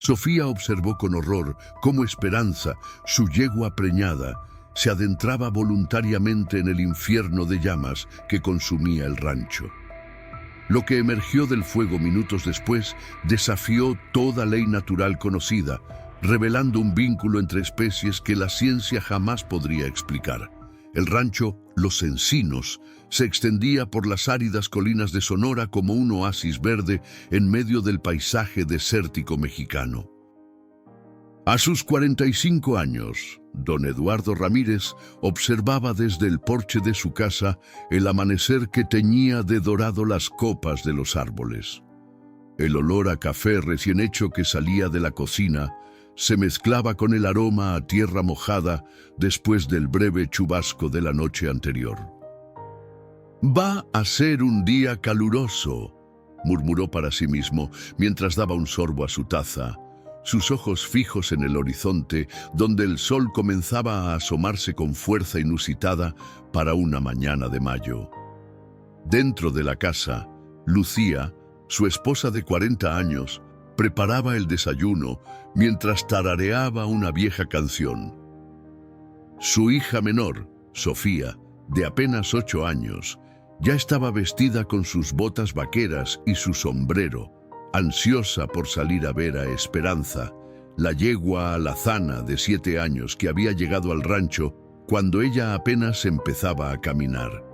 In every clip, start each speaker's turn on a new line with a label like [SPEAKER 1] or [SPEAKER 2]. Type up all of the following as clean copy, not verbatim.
[SPEAKER 1] Sofía observó con horror cómo Esperanza, su yegua preñada, se adentraba voluntariamente en el infierno de llamas que consumía el rancho. Lo que emergió del fuego minutos después desafió toda ley natural conocida, revelando un vínculo entre especies que la ciencia jamás podría explicar. El rancho Los Encinos se extendía por las áridas colinas de Sonora como un oasis verde en medio del paisaje desértico mexicano. A sus 45 años, don Eduardo Ramírez observaba desde el porche de su casa el amanecer que teñía de dorado las copas de los árboles. El olor a café recién hecho que salía de la cocina se mezclaba con el aroma a tierra mojada después del breve chubasco de la noche anterior. «Va a ser un día caluroso», murmuró para sí mismo mientras daba un sorbo a su taza, sus ojos fijos en el horizonte, donde el sol comenzaba a asomarse con fuerza inusitada para una mañana de mayo. Dentro de la casa, Lucía, su esposa de 40 años, preparaba el desayuno mientras tarareaba una vieja canción. Su hija menor, Sofía, de apenas 8 años, ya estaba vestida con sus botas vaqueras y su sombrero, ansiosa por salir a ver a Esperanza, la yegua alazana de 7 años que había llegado al rancho cuando ella apenas empezaba a caminar.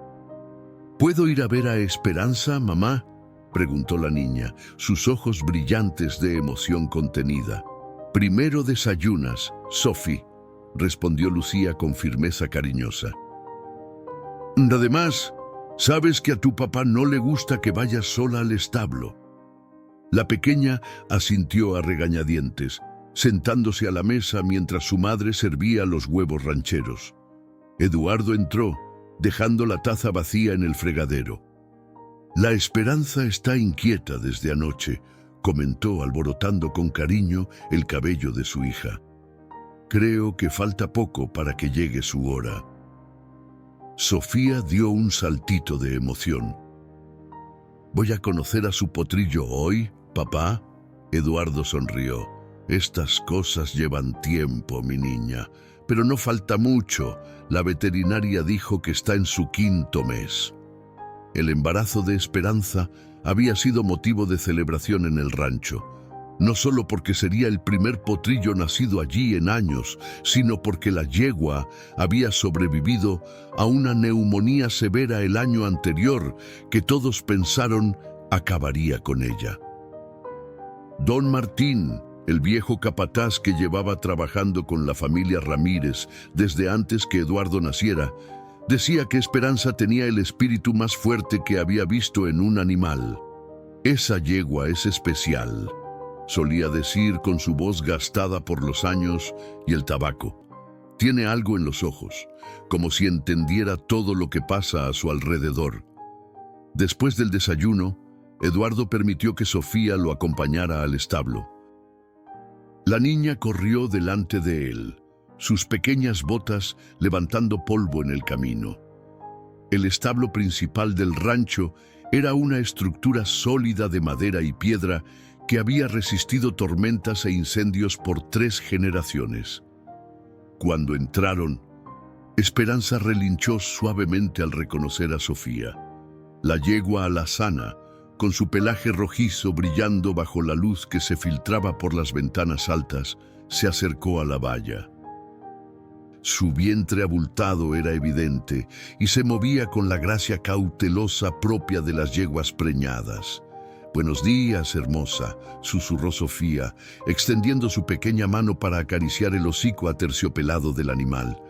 [SPEAKER 1] «¿Puedo ir a ver a Esperanza, mamá?», preguntó la niña, sus ojos brillantes de emoción contenida. «Primero desayunas, Sophie», respondió Lucía con firmeza cariñosa. «Además, sabes que a tu papá no le gusta que vayas sola al establo». La pequeña asintió a regañadientes, sentándose a la mesa mientras su madre servía los huevos rancheros. Eduardo entró, dejando la taza vacía en el fregadero. «La Esperanza está inquieta desde anoche», comentó alborotando con cariño el cabello de su hija. «Creo que falta poco para que llegue su hora». Sofía dio un saltito de emoción. «¿Voy a conocer a su potrillo hoy, papá?», Eduardo sonrió. «Estas cosas llevan tiempo, mi niña, pero no falta mucho. La veterinaria dijo que está en su 5.º mes». El embarazo de Esperanza había sido motivo de celebración en el rancho, no solo porque sería el primer potrillo nacido allí en años, sino porque la yegua había sobrevivido a una neumonía severa el año anterior que todos pensaron acabaría con ella. Don Martín, el viejo capataz que llevaba trabajando con la familia Ramírez desde antes que Eduardo naciera, decía que Esperanza tenía el espíritu más fuerte que había visto en un animal. «Esa yegua es especial», solía decir con su voz gastada por los años y el tabaco. «Tiene algo en los ojos, como si entendiera todo lo que pasa a su alrededor». Después del desayuno, Eduardo permitió que Sofía lo acompañara al establo. La niña corrió delante de él, sus pequeñas botas levantando polvo en el camino. El establo principal del rancho era una estructura sólida de madera y piedra que había resistido tormentas e incendios por 3 generaciones. Cuando entraron, Esperanza relinchó suavemente al reconocer a Sofía. La yegua alazana, con su pelaje rojizo brillando bajo la luz que se filtraba por las ventanas altas, se acercó a la valla. Su vientre abultado era evidente y se movía con la gracia cautelosa propia de las yeguas preñadas. «Buenos días, hermosa», susurró Sofía, extendiendo su pequeña mano para acariciar el hocico aterciopelado del animal.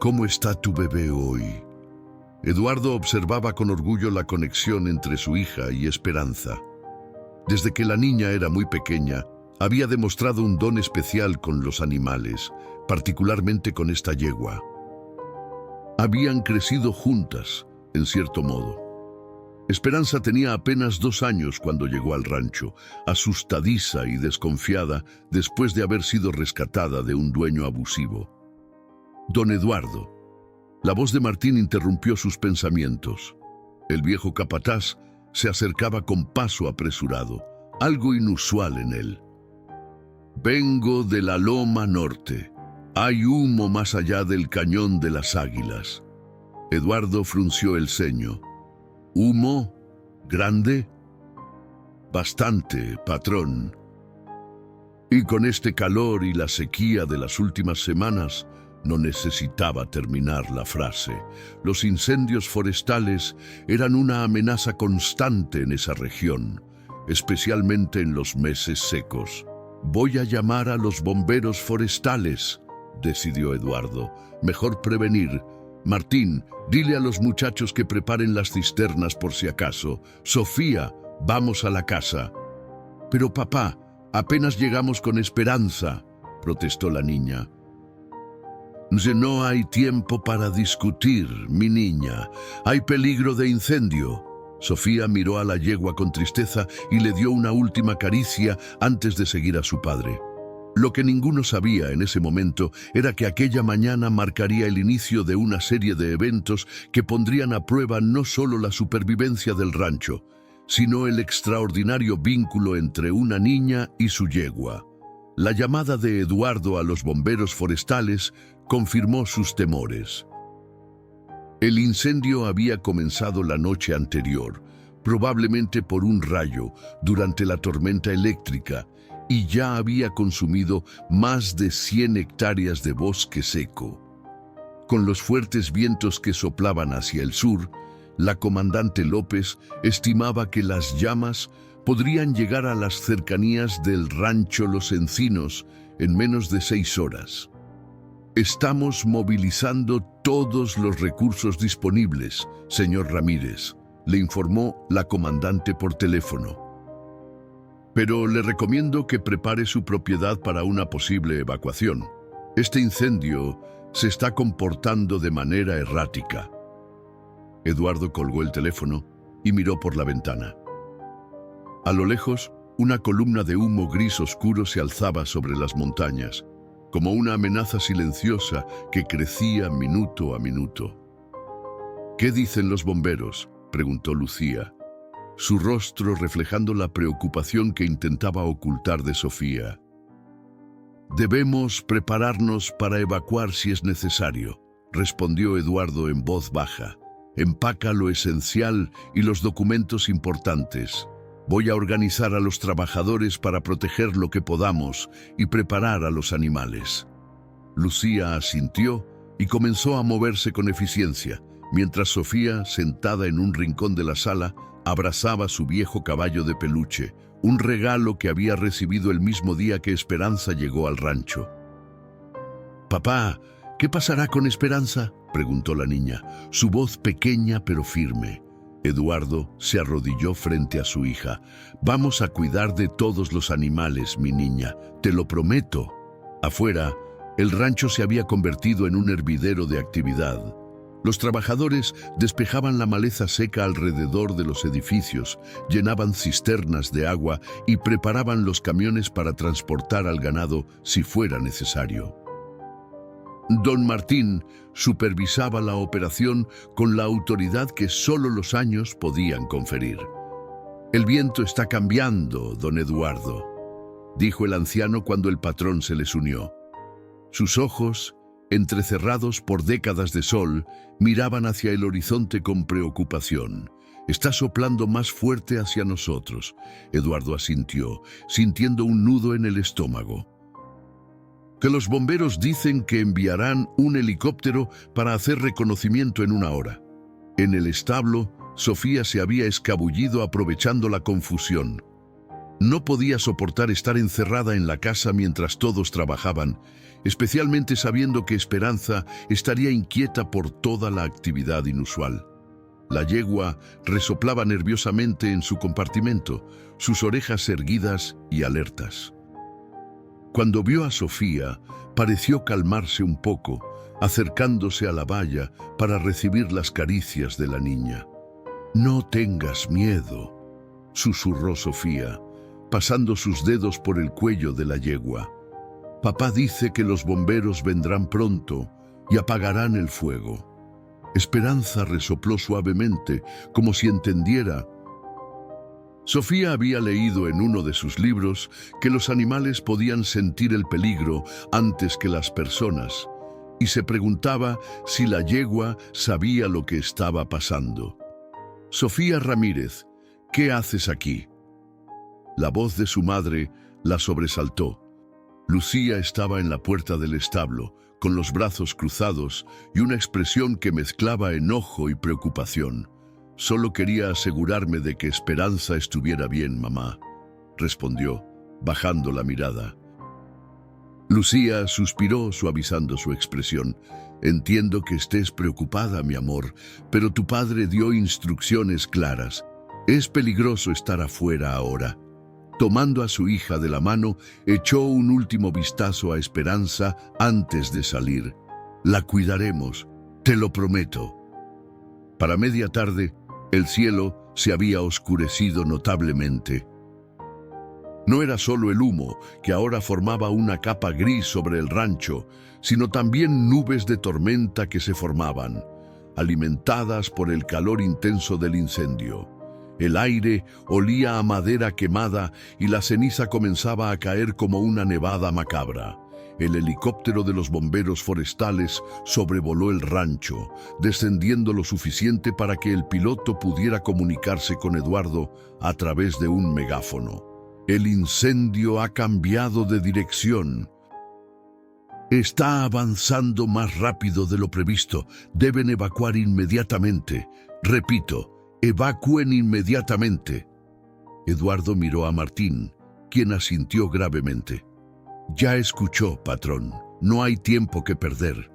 [SPEAKER 1] «¿Cómo está tu bebé hoy?». Eduardo observaba con orgullo la conexión entre su hija y Esperanza. Desde que la niña era muy pequeña, había demostrado un don especial con los animales, particularmente con esta yegua. Habían crecido juntas, en cierto modo. Esperanza tenía apenas 2 años cuando llegó al rancho, asustadiza y desconfiada después de haber sido rescatada de un dueño abusivo. «Don Eduardo». La voz de Martín interrumpió sus pensamientos. El viejo capataz se acercaba con paso apresurado, algo inusual en él. Vengo de la Loma Norte. Hay humo más allá del Cañón de las Águilas. Eduardo frunció el ceño. ¿Humo? ¿Grande? Bastante, patrón. Y con este calor y la sequía de las últimas semanas, no necesitaba terminar la frase. Los incendios forestales eran una amenaza constante en esa región, especialmente en los meses secos. Voy a llamar a los bomberos forestales, decidió Eduardo. Mejor prevenir. Martín, dile a los muchachos que preparen las cisternas por si acaso. Sofía, vamos a la casa. Pero papá, apenas llegamos con Esperanza, protestó la niña. No hay tiempo para discutir, mi niña. Hay peligro de incendio. Sofía miró a la yegua con tristeza y le dio una última caricia antes de seguir a su padre. Lo que ninguno sabía en ese momento era que aquella mañana marcaría el inicio de una serie de eventos que pondrían a prueba no solo la supervivencia del rancho, sino el extraordinario vínculo entre una niña y su yegua. La llamada de Eduardo a los bomberos forestales confirmó sus temores. El incendio había comenzado la noche anterior, probablemente por un rayo durante la tormenta eléctrica, y ya había consumido más de 100 hectáreas de bosque seco. Con los fuertes vientos que soplaban hacia el sur, la comandante López estimaba que las llamas podrían llegar a las cercanías del rancho Los Encinos en menos de 6 horas. Estamos movilizando todos los recursos disponibles, señor Ramírez, le informó la comandante por teléfono. Pero le recomiendo que prepare su propiedad para una posible evacuación. Este incendio se está comportando de manera errática. Eduardo colgó el teléfono y miró por la ventana. A lo lejos, una columna de humo gris oscuro se alzaba sobre las montañas, como una amenaza silenciosa que crecía minuto a minuto. ¿Qué dicen los bomberos?, preguntó Lucía, su rostro reflejando la preocupación que intentaba ocultar de Sofía. Debemos prepararnos para evacuar si es necesario, respondió Eduardo en voz baja. Empaca lo esencial y los documentos importantes. Voy a organizar a los trabajadores para proteger lo que podamos y preparar a los animales. Lucía asintió y comenzó a moverse con eficiencia, mientras Sofía, sentada en un rincón de la sala, abrazaba su viejo caballo de peluche, un regalo que había recibido el mismo día que Esperanza llegó al rancho. «Papá, ¿qué pasará con Esperanza?», preguntó la niña, su voz pequeña pero firme. Eduardo se arrodilló frente a su hija. «Vamos a cuidar de todos los animales, mi niña, te lo prometo». Afuera, el rancho se había convertido en un hervidero de actividad. Los trabajadores despejaban la maleza seca alrededor de los edificios, llenaban cisternas de agua y preparaban los camiones para transportar al ganado si fuera necesario. Don Martín supervisaba la operación con la autoridad que solo los años podían conferir. «El viento está cambiando, don Eduardo», dijo el anciano cuando el patrón se les unió. Sus ojos, entrecerrados por décadas de sol, miraban hacia el horizonte con preocupación. «Está soplando más fuerte hacia nosotros», Eduardo asintió, sintiendo un nudo en el estómago. «Que los bomberos dicen que enviarán un helicóptero para hacer reconocimiento en 1 hora». En el establo, Sofía se había escabullido aprovechando la confusión. No podía soportar estar encerrada en la casa mientras todos trabajaban, especialmente sabiendo que Esperanza estaría inquieta por toda la actividad inusual. La yegua resoplaba nerviosamente en su compartimento, sus orejas erguidas y alertas. Cuando vio a Sofía, pareció calmarse un poco, acercándose a la valla para recibir las caricias de la niña. «No tengas miedo», susurró Sofía, pasando sus dedos por el cuello de la yegua. «Papá dice que los bomberos vendrán pronto y apagarán el fuego». Esperanza resopló suavemente, como si entendiera. Sofía había leído en uno de sus libros que los animales podían sentir el peligro antes que las personas, y se preguntaba si la yegua sabía lo que estaba pasando. «Sofía Ramírez, ¿qué haces aquí?». La voz de su madre la sobresaltó. Lucía estaba en la puerta del establo, con los brazos cruzados y una expresión que mezclaba enojo y preocupación. «Solo quería asegurarme de que Esperanza estuviera bien, mamá», respondió, bajando la mirada. Lucía suspiró, suavizando su expresión. «Entiendo que estés preocupada, mi amor, pero tu padre dio instrucciones claras. Es peligroso estar afuera ahora». Tomando a su hija de la mano, echó un último vistazo a Esperanza antes de salir. «La cuidaremos, te lo prometo». Para media tarde, el cielo se había oscurecido notablemente. No era solo el humo, que ahora formaba una capa gris sobre el rancho, sino también nubes de tormenta que se formaban, alimentadas por el calor intenso del incendio. El aire olía a madera quemada y la ceniza comenzaba a caer como una nevada macabra. El helicóptero de los bomberos forestales sobrevoló el rancho, descendiendo lo suficiente para que el piloto pudiera comunicarse con Eduardo a través de un megáfono. «El incendio ha cambiado de dirección. Está avanzando más rápido de lo previsto. Deben evacuar inmediatamente. Repito, evacúen inmediatamente». Eduardo miró a Martín, quien asintió gravemente. «Ya escuchó, patrón. No hay tiempo que perder».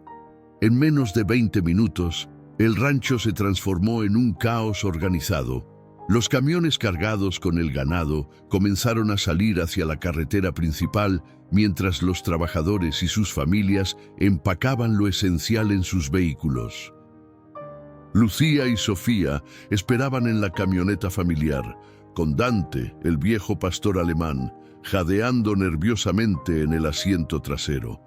[SPEAKER 1] En menos de 20 minutos, el rancho se transformó en un caos organizado. Los camiones cargados con el ganado comenzaron a salir hacia la carretera principal, mientras los trabajadores y sus familias empacaban lo esencial en sus vehículos. Lucía y Sofía esperaban en la camioneta familiar, con Dante, el viejo pastor alemán, jadeando nerviosamente en el asiento trasero.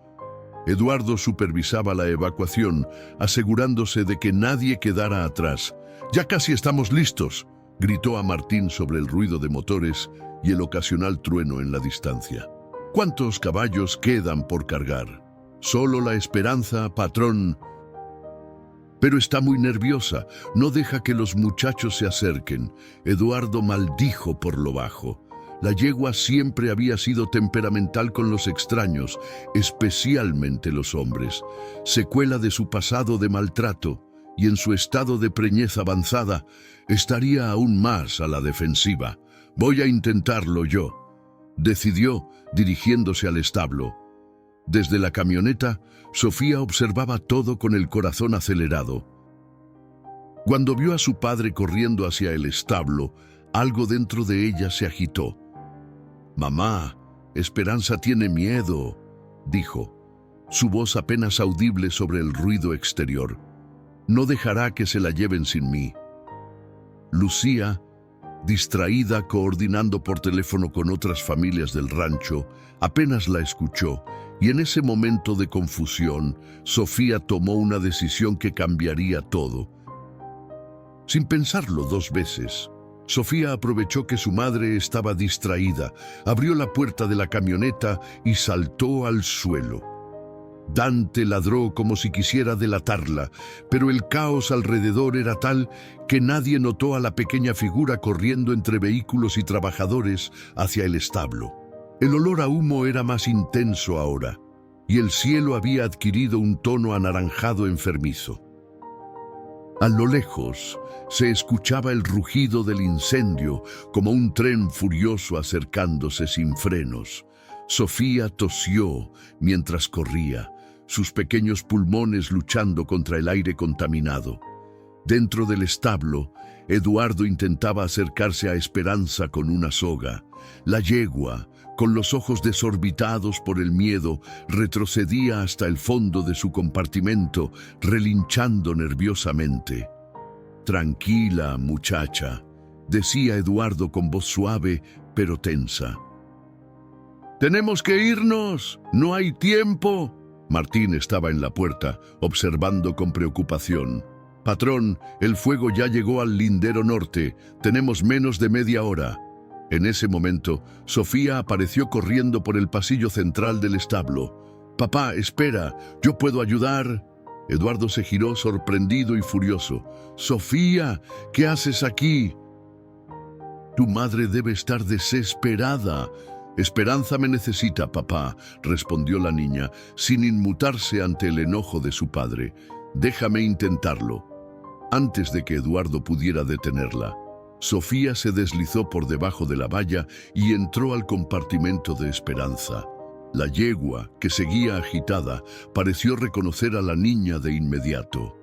[SPEAKER 1] Eduardo supervisaba la evacuación, asegurándose de que nadie quedara atrás. «Ya casi estamos listos», gritó a Martín sobre el ruido de motores y el ocasional trueno en la distancia. «¿Cuántos caballos quedan por cargar?» «Solo la Esperanza, patrón». «Pero está muy nerviosa, no deja que los muchachos se acerquen». Eduardo maldijo por lo bajo. La yegua siempre había sido temperamental con los extraños, especialmente los hombres, secuela de su pasado de maltrato, y en su estado de preñez avanzada estaría aún más a la defensiva. «Voy a intentarlo yo», decidió, dirigiéndose al establo. Desde la camioneta, Sofía observaba todo con el corazón acelerado. Cuando vio a su padre corriendo hacia el establo, algo dentro de ella se agitó. «Mamá, Esperanza tiene miedo», dijo, su voz apenas audible sobre el ruido exterior. «No dejará que se la lleven sin mí». Lucía, distraída coordinando por teléfono con otras familias del rancho, apenas la escuchó, y en ese momento de confusión, Sofía tomó una decisión que cambiaría todo. Sin pensarlo 2 veces, Sofía aprovechó que su madre estaba distraída, abrió la puerta de la camioneta y saltó al suelo. Dante ladró como si quisiera delatarla, pero el caos alrededor era tal que nadie notó a la pequeña figura corriendo entre vehículos y trabajadores hacia el establo. El olor a humo era más intenso ahora, y el cielo había adquirido un tono anaranjado enfermizo. A lo lejos se escuchaba el rugido del incendio, como un tren furioso acercándose sin frenos. Sofía tosió mientras corría, sus pequeños pulmones luchando contra el aire contaminado. Dentro del establo, Eduardo intentaba acercarse a Esperanza con una soga. La yegua, con los ojos desorbitados por el miedo, retrocedía hasta el fondo de su compartimento, relinchando nerviosamente. «Tranquila, muchacha», decía Eduardo con voz suave pero tensa. «Tenemos que irnos, no hay tiempo». Martín estaba en la puerta, observando con preocupación. «Patrón, el fuego ya llegó al lindero norte. Tenemos menos de media hora». En ese momento, Sofía apareció corriendo por el pasillo central del establo. «Papá, espera, ¿yo puedo ayudar?» Eduardo se giró sorprendido y furioso. «Sofía, ¿qué haces aquí?» «Tu madre debe estar desesperada. Esperanza me necesita, papá», respondió la niña, sin inmutarse ante el enojo de su padre. «Déjame intentarlo». Antes de que Eduardo pudiera detenerla, Sofía se deslizó por debajo de la valla y entró al compartimento de Esperanza. La yegua, que seguía agitada, pareció reconocer a la niña de inmediato.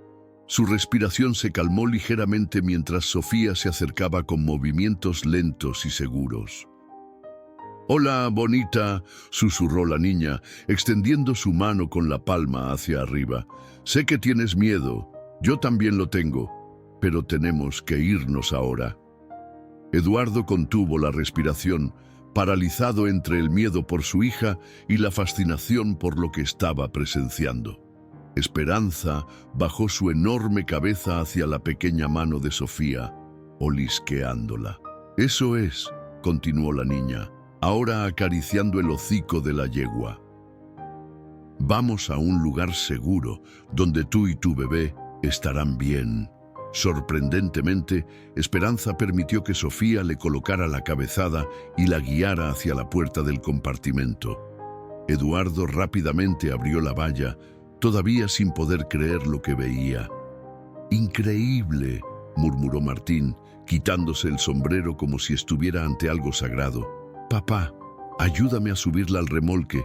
[SPEAKER 1] Su respiración se calmó ligeramente mientras Sofía se acercaba con movimientos lentos y seguros. «Hola, bonita», susurró la niña, extendiendo su mano con la palma hacia arriba. «Sé que tienes miedo, yo también lo tengo, pero tenemos que irnos ahora». Eduardo contuvo la respiración, paralizado entre el miedo por su hija y la fascinación por lo que estaba presenciando. Esperanza bajó su enorme cabeza hacia la pequeña mano de Sofía, olisqueándola. «Eso es», continuó la niña, ahora acariciando el hocico de la yegua. «Vamos a un lugar seguro, donde tú y tu bebé estarán bien». Sorprendentemente, Esperanza permitió que Sofía le colocara la cabezada y la guiara hacia la puerta del compartimento. Eduardo rápidamente abrió la valla, todavía sin poder creer lo que veía. «Increíble», murmuró Martín, quitándose el sombrero como si estuviera ante algo sagrado. «Papá, ayúdame a subirla al remolque»,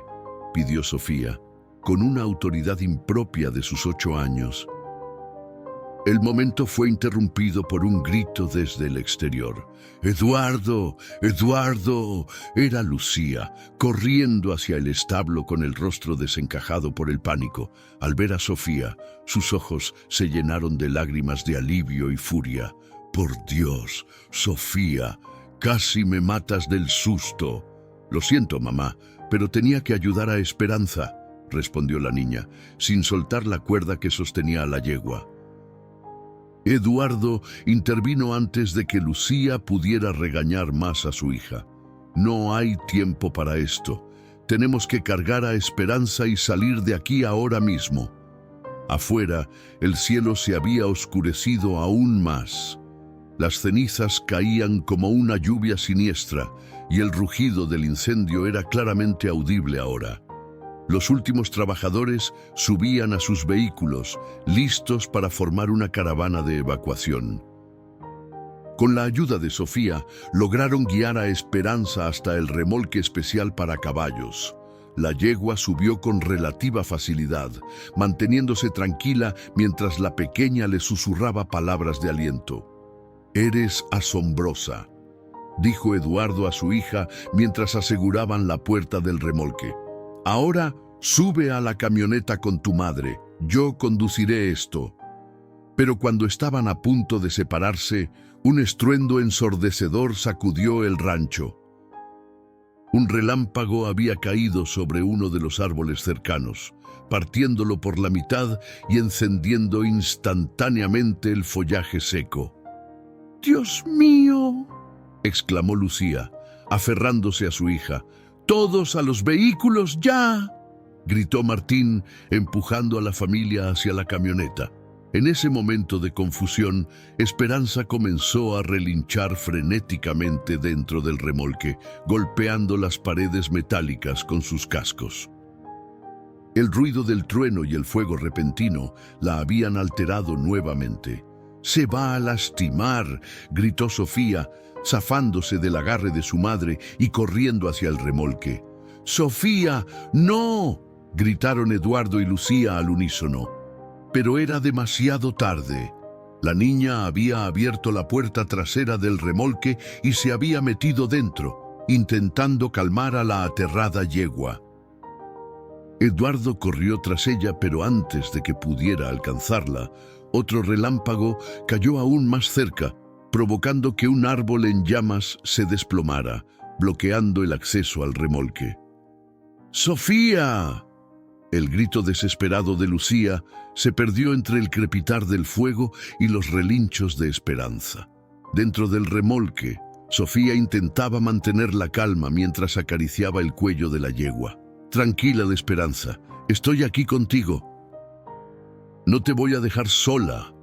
[SPEAKER 1] pidió Sofía, con una autoridad impropia de sus 8 años. El momento fue interrumpido por un grito desde el exterior. «¡Eduardo! ¡Eduardo!». Era Lucía, corriendo hacia el establo con el rostro desencajado por el pánico. Al ver a Sofía, sus ojos se llenaron de lágrimas de alivio y furia. «Por Dios, Sofía, casi me matas del susto». «Lo siento, mamá, pero tenía que ayudar a Esperanza», respondió la niña, sin soltar la cuerda que sostenía a la yegua. Eduardo intervino antes de que Lucía pudiera regañar más a su hija. «No hay tiempo para esto. Tenemos que cargar a Esperanza y salir de aquí ahora mismo». Afuera, el cielo se había oscurecido aún más. Las cenizas caían como una lluvia siniestra y el rugido del incendio era claramente audible ahora. Los últimos trabajadores subían a sus vehículos, listos para formar una caravana de evacuación. Con la ayuda de Sofía, lograron guiar a Esperanza hasta el remolque especial para caballos. La yegua subió con relativa facilidad, manteniéndose tranquila mientras la pequeña le susurraba palabras de aliento. «Eres asombrosa», dijo Eduardo a su hija mientras aseguraban la puerta del remolque. «Ahora sube a la camioneta con tu madre, yo conduciré esto». Pero cuando estaban a punto de separarse, un estruendo ensordecedor sacudió el rancho. Un relámpago había caído sobre uno de los árboles cercanos, partiéndolo por la mitad y encendiendo instantáneamente el follaje seco. «¡Dios mío!», exclamó Lucía, aferrándose a su hija. «¡Todos a los vehículos ya!», gritó Martín, empujando a la familia hacia la camioneta. En ese momento de confusión, Esperanza comenzó a relinchar frenéticamente dentro del remolque, golpeando las paredes metálicas con sus cascos. El ruido del trueno y el fuego repentino la habían alterado nuevamente. «¡Se va a lastimar!», gritó Sofía, zafándose del agarre de su madre y corriendo hacia el remolque. «¡Sofía, no!», gritaron Eduardo y Lucía al unísono. Pero era demasiado tarde. La niña había abierto la puerta trasera del remolque y se había metido dentro, intentando calmar a la aterrada yegua. Eduardo corrió tras ella, pero antes de que pudiera alcanzarla, otro relámpago cayó aún más cerca, provocando que un árbol en llamas se desplomara, bloqueando el acceso al remolque. «¡Sofía!». El grito desesperado de Lucía se perdió entre el crepitar del fuego y los relinchos de Esperanza. Dentro del remolque, Sofía intentaba mantener la calma mientras acariciaba el cuello de la yegua. «Tranquila, de Esperanza, estoy aquí contigo. No te voy a dejar sola».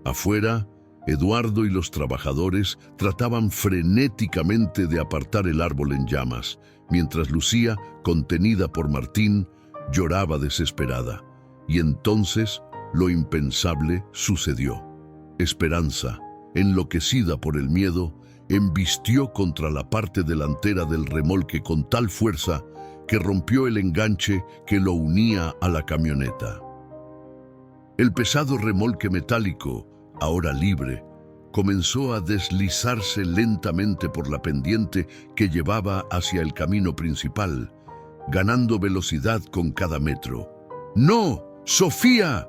[SPEAKER 1] Afuera, Eduardo y los trabajadores trataban frenéticamente de apartar el árbol en llamas, mientras Lucía, contenida por Martín, lloraba desesperada. Y entonces, lo impensable sucedió. Esperanza, enloquecida por el miedo, embistió contra la parte delantera del remolque con tal fuerza que rompió el enganche que lo unía a la camioneta. El pesado remolque metálico, ahora libre, comenzó a deslizarse lentamente por la pendiente que llevaba hacia el camino principal, ganando velocidad con cada metro. ¡No! ¡Sofía!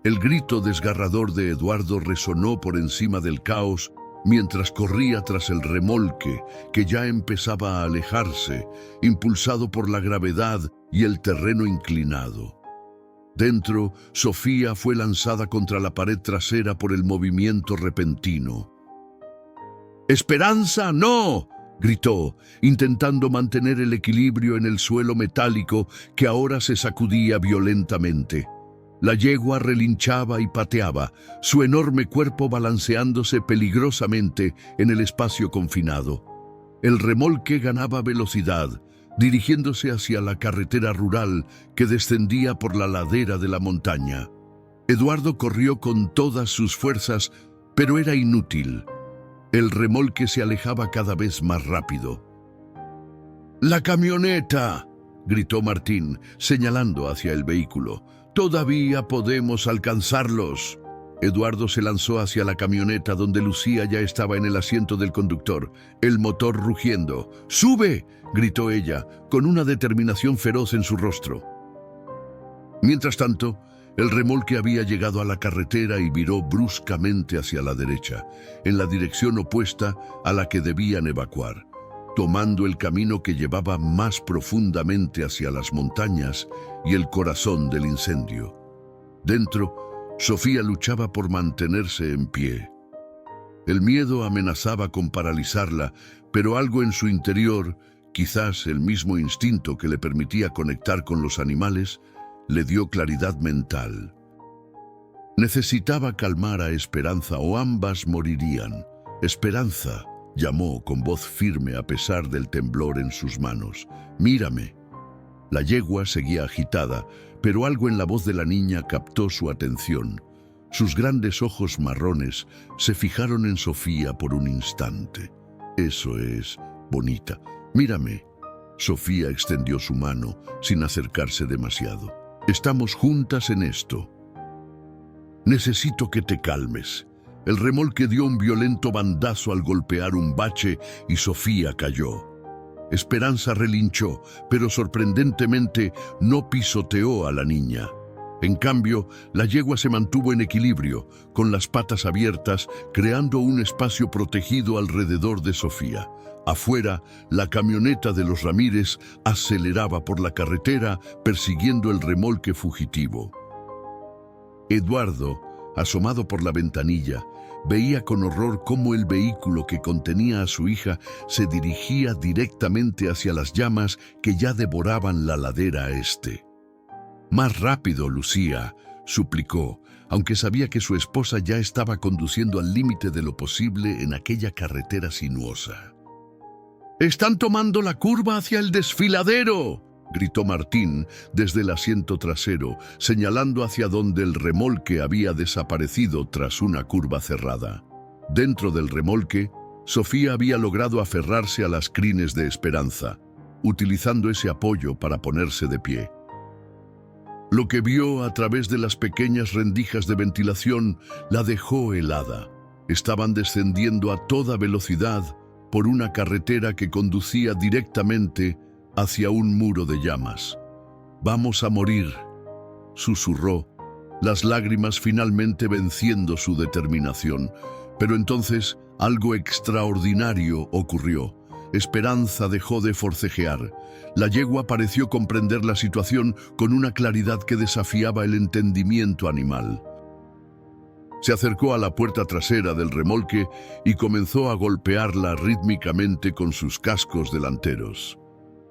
[SPEAKER 1] El grito desgarrador de Eduardo resonó por encima del caos mientras corría tras el remolque, que ya empezaba a alejarse, impulsado por la gravedad y el terreno inclinado. Dentro, Sofía fue lanzada contra la pared trasera por el movimiento repentino. ¡Esperanza, no!, gritó, intentando mantener el equilibrio en el suelo metálico que ahora se sacudía violentamente. La yegua relinchaba y pateaba, su enorme cuerpo balanceándose peligrosamente en el espacio confinado. El remolque ganaba velocidad, dirigiéndose hacia la carretera rural que descendía por la ladera de la montaña. Eduardo corrió con todas sus fuerzas, pero era inútil. El remolque se alejaba cada vez más rápido. «¡La camioneta!», gritó Martín, señalando hacia el vehículo. «¡Todavía podemos alcanzarlos!». Eduardo se lanzó hacia la camioneta donde Lucía ya estaba en el asiento del conductor, el motor rugiendo. «¡Sube!», gritó ella, con una determinación feroz en su rostro. Mientras tanto, el remolque había llegado a la carretera y viró bruscamente hacia la derecha, en la dirección opuesta a la que debían evacuar, tomando el camino que llevaba más profundamente hacia las montañas y el corazón del incendio. Dentro, Sofía luchaba por mantenerse en pie. El miedo amenazaba con paralizarla, pero algo en su interior, quizás el mismo instinto que le permitía conectar con los animales, le dio claridad mental. Necesitaba calmar a Esperanza o ambas morirían. «Esperanza», llamó con voz firme a pesar del temblor en sus manos. «Mírame». La yegua seguía agitada, pero algo en la voz de la niña captó su atención. Sus grandes ojos marrones se fijaron en Sofía por un instante. «Eso es, bonita. Mírame». Sofía extendió su mano sin acercarse demasiado. «Estamos juntas en esto. Necesito que te calmes». El remolque dio un violento bandazo al golpear un bache y Sofía cayó. Esperanza relinchó, pero sorprendentemente no pisoteó a la niña. En cambio, la yegua se mantuvo en equilibrio, con las patas abiertas, creando un espacio protegido alrededor de Sofía. Afuera, la camioneta de los Ramírez aceleraba por la carretera, persiguiendo el remolque fugitivo. Eduardo, asomado por la ventanilla, veía con horror cómo el vehículo que contenía a su hija se dirigía directamente hacia las llamas que ya devoraban la ladera este. «Más rápido, Lucía», suplicó, aunque sabía que su esposa ya estaba conduciendo al límite de lo posible en aquella carretera sinuosa. «¡Están tomando la curva hacia el desfiladero!», gritó Martín desde el asiento trasero, señalando hacia donde el remolque había desaparecido tras una curva cerrada. Dentro del remolque, Sofía había logrado aferrarse a las crines de Esperanza, utilizando ese apoyo para ponerse de pie. Lo que vio a través de las pequeñas rendijas de ventilación la dejó helada. Estaban descendiendo a toda velocidad por una carretera que conducía directamente hacia un muro de llamas. «Vamos a morir», susurró, las lágrimas finalmente venciendo su determinación. Pero entonces algo extraordinario ocurrió. Esperanza dejó de forcejear. La yegua pareció comprender la situación con una claridad que desafiaba el entendimiento animal. Se acercó a la puerta trasera del remolque y comenzó a golpearla rítmicamente con sus cascos delanteros.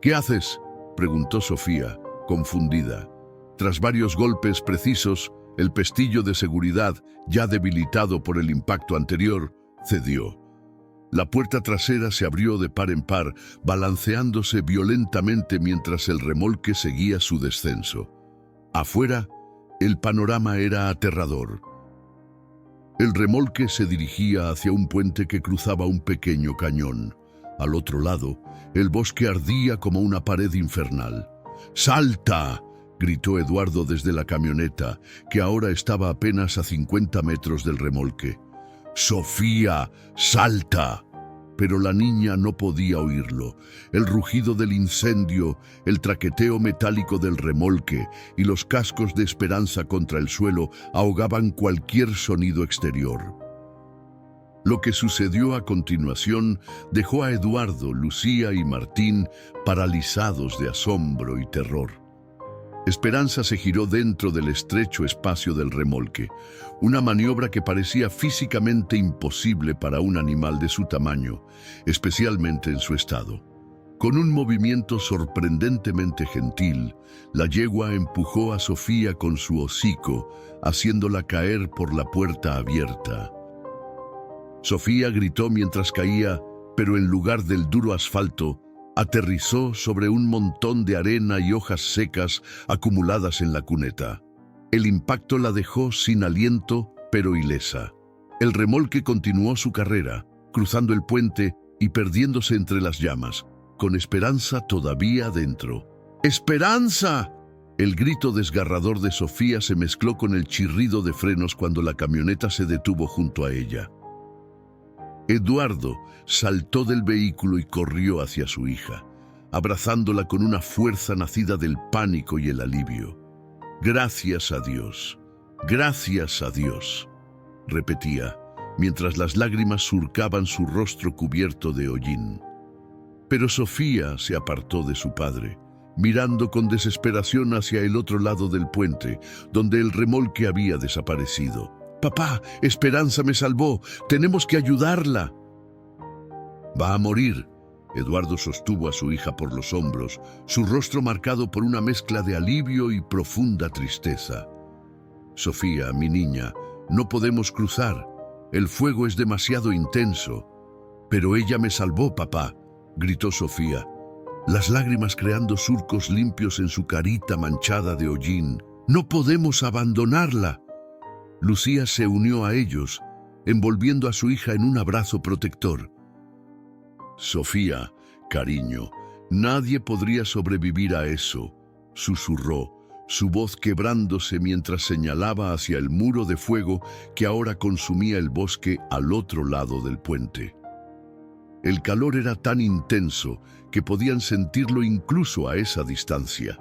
[SPEAKER 1] «¿Qué haces?», preguntó Sofía, confundida. Tras varios golpes precisos, el pestillo de seguridad, ya debilitado por el impacto anterior, cedió. La puerta trasera se abrió de par en par, balanceándose violentamente mientras el remolque seguía su descenso. Afuera, el panorama era aterrador. El remolque se dirigía hacia un puente que cruzaba un pequeño cañón. Al otro lado, el bosque ardía como una pared infernal. «¡Salta!», gritó Eduardo desde la camioneta, que ahora estaba apenas a 50 metros del remolque. «¡Sofía, salta!». Pero la niña no podía oírlo. El rugido del incendio, el traqueteo metálico del remolque y los cascos de Esperanza contra el suelo ahogaban cualquier sonido exterior. Lo que sucedió a continuación dejó a Eduardo, Lucía y Martín paralizados de asombro y terror. Esperanza se giró dentro del estrecho espacio del remolque, una maniobra que parecía físicamente imposible para un animal de su tamaño, especialmente en su estado. Con un movimiento sorprendentemente gentil, la yegua empujó a Sofía con su hocico, haciéndola caer por la puerta abierta. Sofía gritó mientras caía, pero en lugar del duro asfalto, aterrizó sobre un montón de arena y hojas secas acumuladas en la cuneta. El impacto la dejó sin aliento, pero ilesa. El remolque continuó su carrera, cruzando el puente y perdiéndose entre las llamas, con Esperanza todavía dentro. ¡Esperanza!». El grito desgarrador de Sofía se mezcló con el chirrido de frenos cuando la camioneta se detuvo junto a ella. Eduardo saltó del vehículo y corrió hacia su hija, abrazándola con una fuerza nacida del pánico y el alivio. «Gracias a Dios, gracias a Dios», repetía, mientras las lágrimas surcaban su rostro cubierto de hollín. Pero Sofía se apartó de su padre, mirando con desesperación hacia el otro lado del puente, donde el remolque había desaparecido. «Papá, Esperanza me salvó. Tenemos que ayudarla». «Va a morir». Eduardo sostuvo a su hija por los hombros, su rostro marcado por una mezcla de alivio y profunda tristeza. «Sofía, mi niña, no podemos cruzar. El fuego es demasiado intenso». «Pero ella me salvó, papá», gritó Sofía, las lágrimas creando surcos limpios en su carita manchada de hollín. «No podemos abandonarla». Lucía se unió a ellos, envolviendo a su hija en un abrazo protector. «Sofía, cariño, nadie podría sobrevivir a eso», susurró, su voz quebrándose mientras señalaba hacia el muro de fuego que ahora consumía el bosque al otro lado del puente. El calor era tan intenso que podían sentirlo incluso a esa distancia.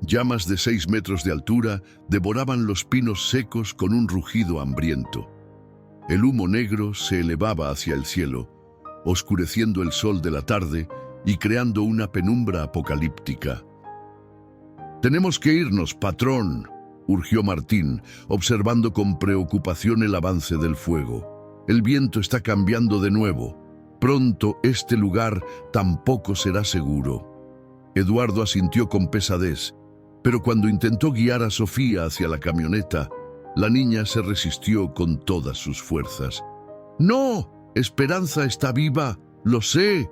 [SPEAKER 1] Llamas de 6 metros de altura devoraban los pinos secos con un rugido hambriento. El humo negro se elevaba hacia el cielo, oscureciendo el sol de la tarde y creando una penumbra apocalíptica. «Tenemos que irnos, patrón», urgió Martín, observando con preocupación el avance del fuego. «El viento está cambiando de nuevo. Pronto este lugar tampoco será seguro». Eduardo asintió con pesadez, pero cuando intentó guiar a Sofía hacia la camioneta, la niña se resistió con todas sus fuerzas. «¡No! Esperanza está viva, lo sé».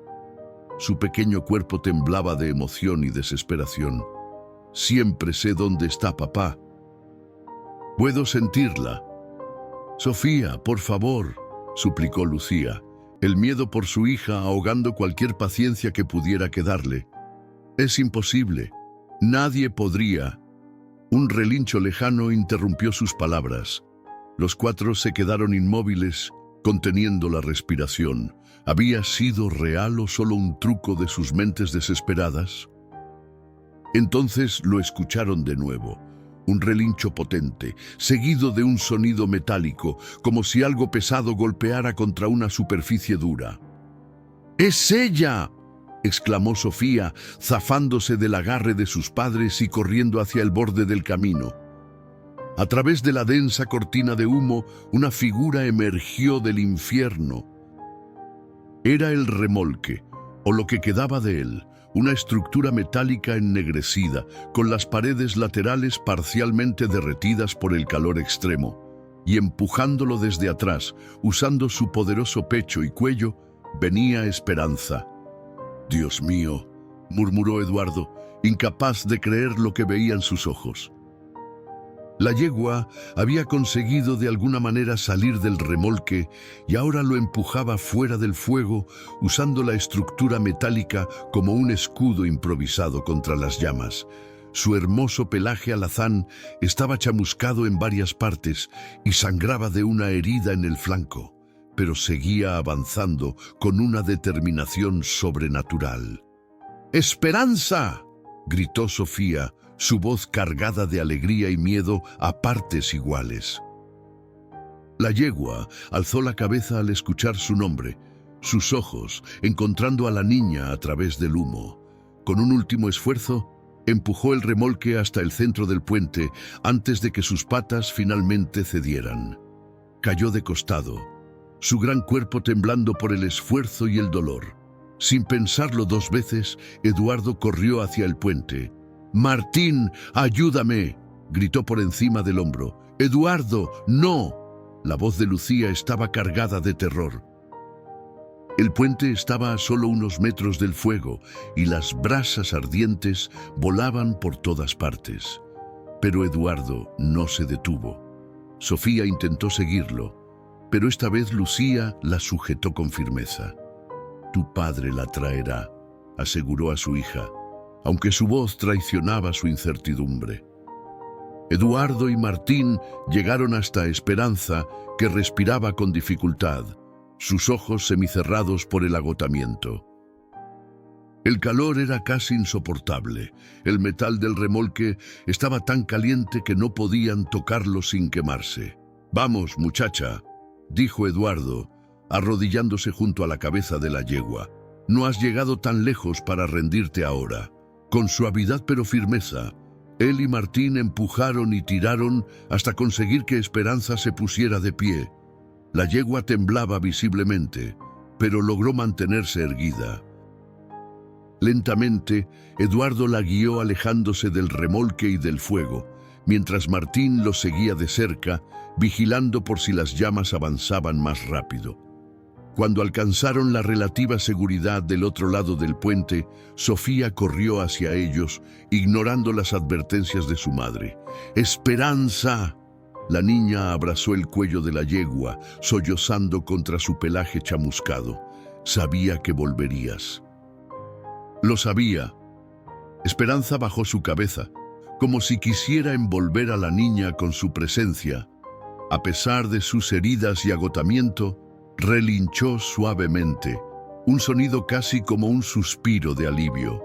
[SPEAKER 1] Su pequeño cuerpo temblaba de emoción y desesperación. «Siempre sé dónde está papá. Puedo sentirla». «Sofía, por favor», suplicó Lucía, el miedo por su hija ahogando cualquier paciencia que pudiera quedarle. «Es imposible. Nadie podría». Un relincho lejano interrumpió sus palabras. Los 4 se quedaron inmóviles, conteniendo la respiración. ¿Había sido real o solo un truco de sus mentes desesperadas? Entonces lo escucharon de nuevo. Un relincho potente, seguido de un sonido metálico, como si algo pesado golpeara contra una superficie dura. «¡Es ella!», exclamó Sofía, zafándose del agarre de sus padres y corriendo hacia el borde del camino. A través de la densa cortina de humo, una figura emergió del infierno. Era el remolque, o lo que quedaba de él, una estructura metálica ennegrecida, con las paredes laterales parcialmente derretidas por el calor extremo, y empujándolo desde atrás, usando su poderoso pecho y cuello, venía Esperanza. «Dios mío», murmuró Eduardo, incapaz de creer lo que veían sus ojos. La yegua había conseguido de alguna manera salir del remolque y ahora lo empujaba fuera del fuego, usando la estructura metálica como un escudo improvisado contra las llamas. Su hermoso pelaje alazán estaba chamuscado en varias partes y sangraba de una herida en el flanco, pero seguía avanzando con una determinación sobrenatural. «¡Esperanza!», gritó Sofía, su voz cargada de alegría y miedo a partes iguales. La yegua alzó la cabeza al escuchar su nombre, sus ojos encontrando a la niña a través del humo. Con un último esfuerzo, empujó el remolque hasta el centro del puente antes de que sus patas finalmente cedieran. Cayó de costado, su gran cuerpo temblando por el esfuerzo y el dolor. Sin pensarlo dos veces, Eduardo corrió hacia el puente. «¡Martín, ayúdame!», gritó por encima del hombro. «¡Eduardo, no!». La voz de Lucía estaba cargada de terror. El puente estaba a solo unos metros del fuego y las brasas ardientes volaban por todas partes. Pero Eduardo no se detuvo. Sofía intentó seguirlo, pero esta vez Lucía la sujetó con firmeza. «Tu padre la traerá», aseguró a su hija, aunque su voz traicionaba su incertidumbre. Eduardo y Martín llegaron hasta Esperanza, que respiraba con dificultad, sus ojos semicerrados por el agotamiento. El calor era casi insoportable. El metal del remolque estaba tan caliente que no podían tocarlo sin quemarse. «Vamos, muchacha», dijo Eduardo, arrodillándose junto a la cabeza de la yegua. «No has llegado tan lejos para rendirte ahora». Con suavidad pero firmeza, él y Martín empujaron y tiraron hasta conseguir que Esperanza se pusiera de pie. La yegua temblaba visiblemente, pero logró mantenerse erguida. Lentamente, Eduardo la guió alejándose del remolque y del fuego, mientras Martín lo seguía de cerca, vigilando por si las llamas avanzaban más rápido. Cuando alcanzaron la relativa seguridad del otro lado del puente, Sofía corrió hacia ellos, ignorando las advertencias de su madre. «¡Esperanza!». La niña abrazó el cuello de la yegua, sollozando contra su pelaje chamuscado. «Sabía que volverías». Lo sabía. Esperanza bajó su cabeza, como si quisiera envolver a la niña con su presencia. A pesar de sus heridas y agotamiento, relinchó suavemente, un sonido casi como un suspiro de alivio.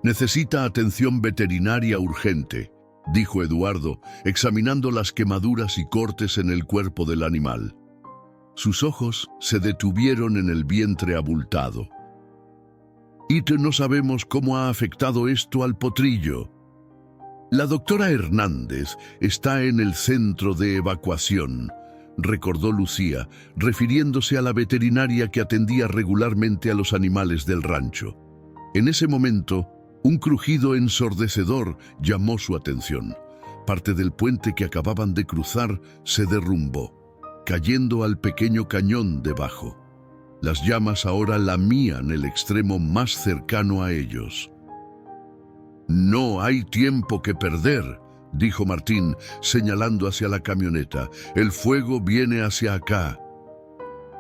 [SPEAKER 1] «Necesita atención veterinaria urgente», dijo Eduardo, examinando las quemaduras y cortes en el cuerpo del animal. Sus ojos se detuvieron en el vientre abultado. «Y no sabemos cómo ha afectado esto al potrillo». «La doctora Hernández está en el centro de evacuación», recordó Lucía, refiriéndose a la veterinaria que atendía regularmente a los animales del rancho. En ese momento, un crujido ensordecedor llamó su atención. Parte del puente que acababan de cruzar se derrumbó, cayendo al pequeño cañón debajo. Las llamas ahora lamían el extremo más cercano a ellos. «No hay tiempo que perder», dijo Martín, señalando hacia la camioneta. «El fuego viene hacia acá».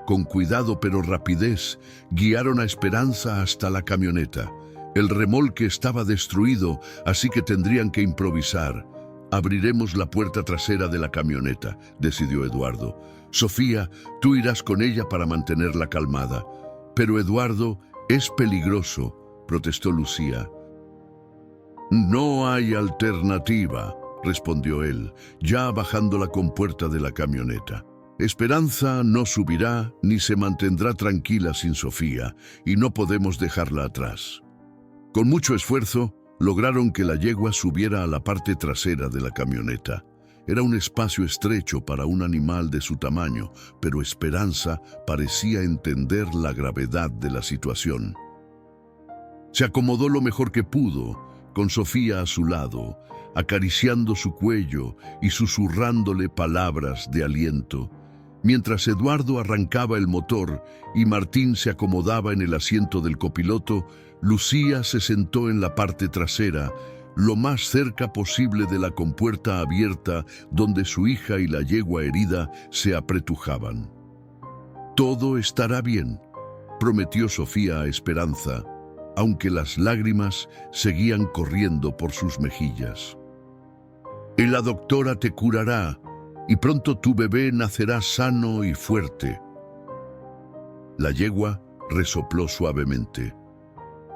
[SPEAKER 1] Con cuidado pero rapidez, guiaron a Esperanza hasta la camioneta. El remolque estaba destruido, así que tendrían que improvisar. «Abriremos la puerta trasera de la camioneta», decidió Eduardo. «Sofía, tú irás con ella para mantenerla calmada». «Pero Eduardo, es peligroso», protestó Lucía. «No hay alternativa», respondió él, ya bajando la compuerta de la camioneta. «Esperanza no subirá ni se mantendrá tranquila sin Sofía, y no podemos dejarla atrás». Con mucho esfuerzo, lograron que la yegua subiera a la parte trasera de la camioneta. Era un espacio estrecho para un animal de su tamaño, pero Esperanza parecía entender la gravedad de la situación. Se acomodó lo mejor que pudo, con Sofía a su lado, acariciando su cuello y susurrándole palabras de aliento. Mientras Eduardo arrancaba el motor y Martín se acomodaba en el asiento del copiloto, Lucía se sentó en la parte trasera, lo más cerca posible de la compuerta abierta donde su hija y la yegua herida se apretujaban. «Todo estará bien», prometió Sofía a Esperanza, aunque las lágrimas seguían corriendo por sus mejillas. «Y la doctora te curará, y pronto tu bebé nacerá sano y fuerte». La yegua resopló suavemente,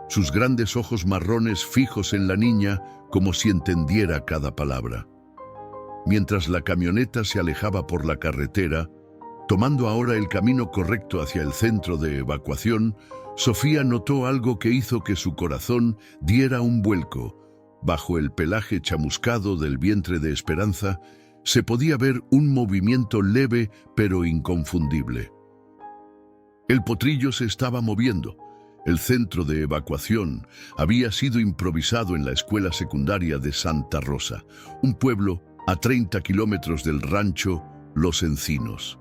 [SPEAKER 1] sus grandes ojos marrones fijos en la niña como si entendiera cada palabra. Mientras la camioneta se alejaba por la carretera, tomando ahora el camino correcto hacia el centro de evacuación, Sofía notó algo que hizo que su corazón diera un vuelco. Bajo el pelaje chamuscado del vientre de Esperanza, se podía ver un movimiento leve pero inconfundible. El potrillo se estaba moviendo. El centro de evacuación había sido improvisado en la escuela secundaria de Santa Rosa, un pueblo a 30 kilómetros del rancho Los Encinos.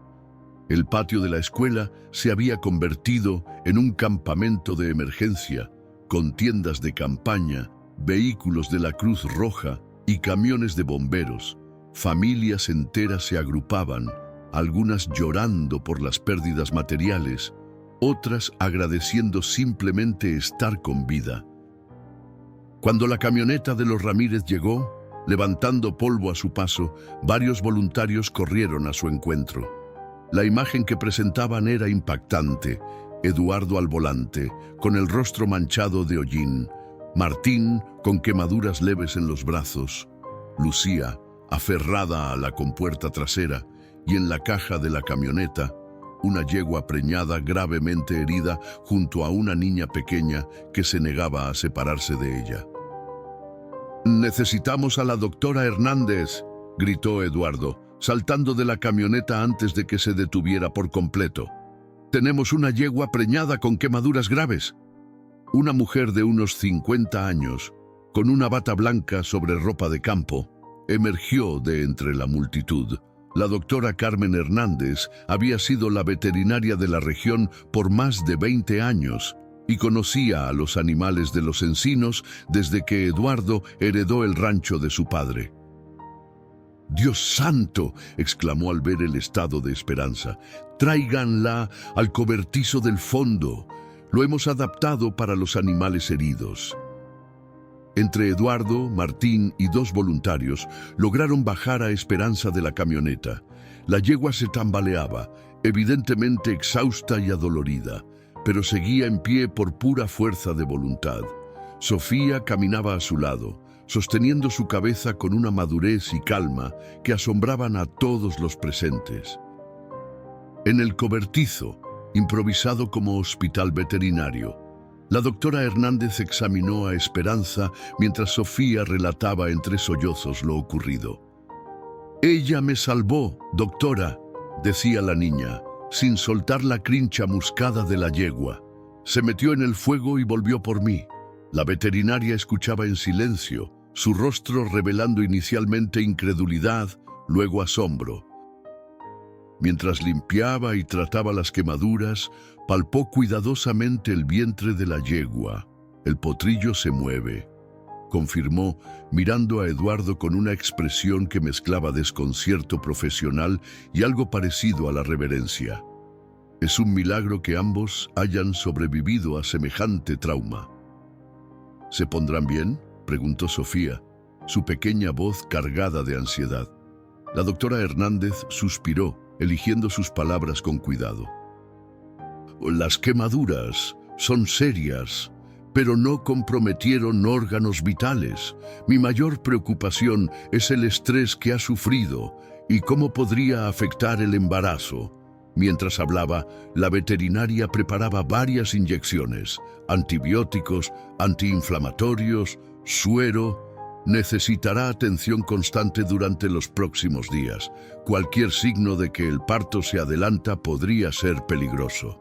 [SPEAKER 1] El patio de la escuela se había convertido en un campamento de emergencia, con tiendas de campaña, vehículos de la Cruz Roja y camiones de bomberos. Familias enteras se agrupaban, algunas llorando por las pérdidas materiales, otras agradeciendo simplemente estar con vida. Cuando la camioneta de los Ramírez llegó, levantando polvo a su paso, varios voluntarios corrieron a su encuentro. La imagen que presentaban era impactante. Eduardo al volante, con el rostro manchado de hollín, Martín con quemaduras leves en los brazos, Lucía aferrada a la compuerta trasera y en la caja de la camioneta, una yegua preñada gravemente herida junto a una niña pequeña que se negaba a separarse de ella. «Necesitamos a la doctora Hernández», gritó Eduardo, saltando de la camioneta antes de que se detuviera por completo. «Tenemos una yegua preñada con quemaduras graves». Una mujer de unos 50 años, con una bata blanca sobre ropa de campo, emergió de entre la multitud. La doctora Carmen Hernández había sido la veterinaria de la región por más de 20 años y conocía a los animales de los encinos desde que Eduardo heredó el rancho de su padre. «¡Dios santo!», exclamó al ver el estado de Esperanza. «Tráiganla al cobertizo del fondo. Lo hemos adaptado para los animales heridos». Entre Eduardo, Martín y 2 voluntarios lograron bajar a Esperanza de la camioneta. La yegua se tambaleaba, evidentemente exhausta y adolorida, pero seguía en pie por pura fuerza de voluntad. Sofía caminaba a su lado, sosteniendo su cabeza con una madurez y calma que asombraban a todos los presentes. En el cobertizo, improvisado como hospital veterinario, la doctora Hernández examinó a Esperanza mientras Sofía relataba entre sollozos lo ocurrido. «Ella me salvó, doctora», decía la niña, sin soltar la crin chamuscada de la yegua. «Se metió en el fuego y volvió por mí». La veterinaria escuchaba en silencio, su rostro revelando inicialmente incredulidad, luego asombro. Mientras limpiaba y trataba las quemaduras, palpó cuidadosamente el vientre de la yegua. «El potrillo se mueve», confirmó, mirando a Eduardo con una expresión que mezclaba desconcierto profesional y algo parecido a la reverencia. «Es un milagro que ambos hayan sobrevivido a semejante trauma». «¿Se pondrán bien?», preguntó Sofía, su pequeña voz cargada de ansiedad. La doctora Hernández suspiró, eligiendo sus palabras con cuidado. «Las quemaduras son serias, pero no comprometieron órganos vitales. Mi mayor preocupación es el estrés que ha sufrido y cómo podría afectar el embarazo». Mientras hablaba, la veterinaria preparaba varias inyecciones, antibióticos, antiinflamatorios, suero. Necesitará atención constante durante los próximos días. Cualquier signo de que el parto se adelanta podría ser peligroso.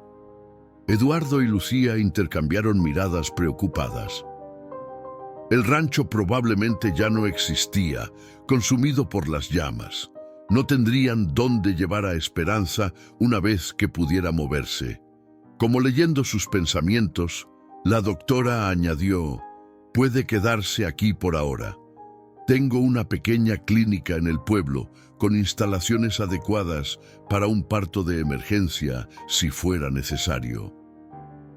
[SPEAKER 1] Eduardo y Lucía intercambiaron miradas preocupadas. El rancho probablemente ya no existía, consumido por las llamas. No tendrían dónde llevar a Esperanza una vez que pudiera moverse. Como leyendo sus pensamientos, la doctora añadió: «Puede quedarse aquí por ahora. Tengo una pequeña clínica en el pueblo con instalaciones adecuadas para un parto de emergencia si fuera necesario».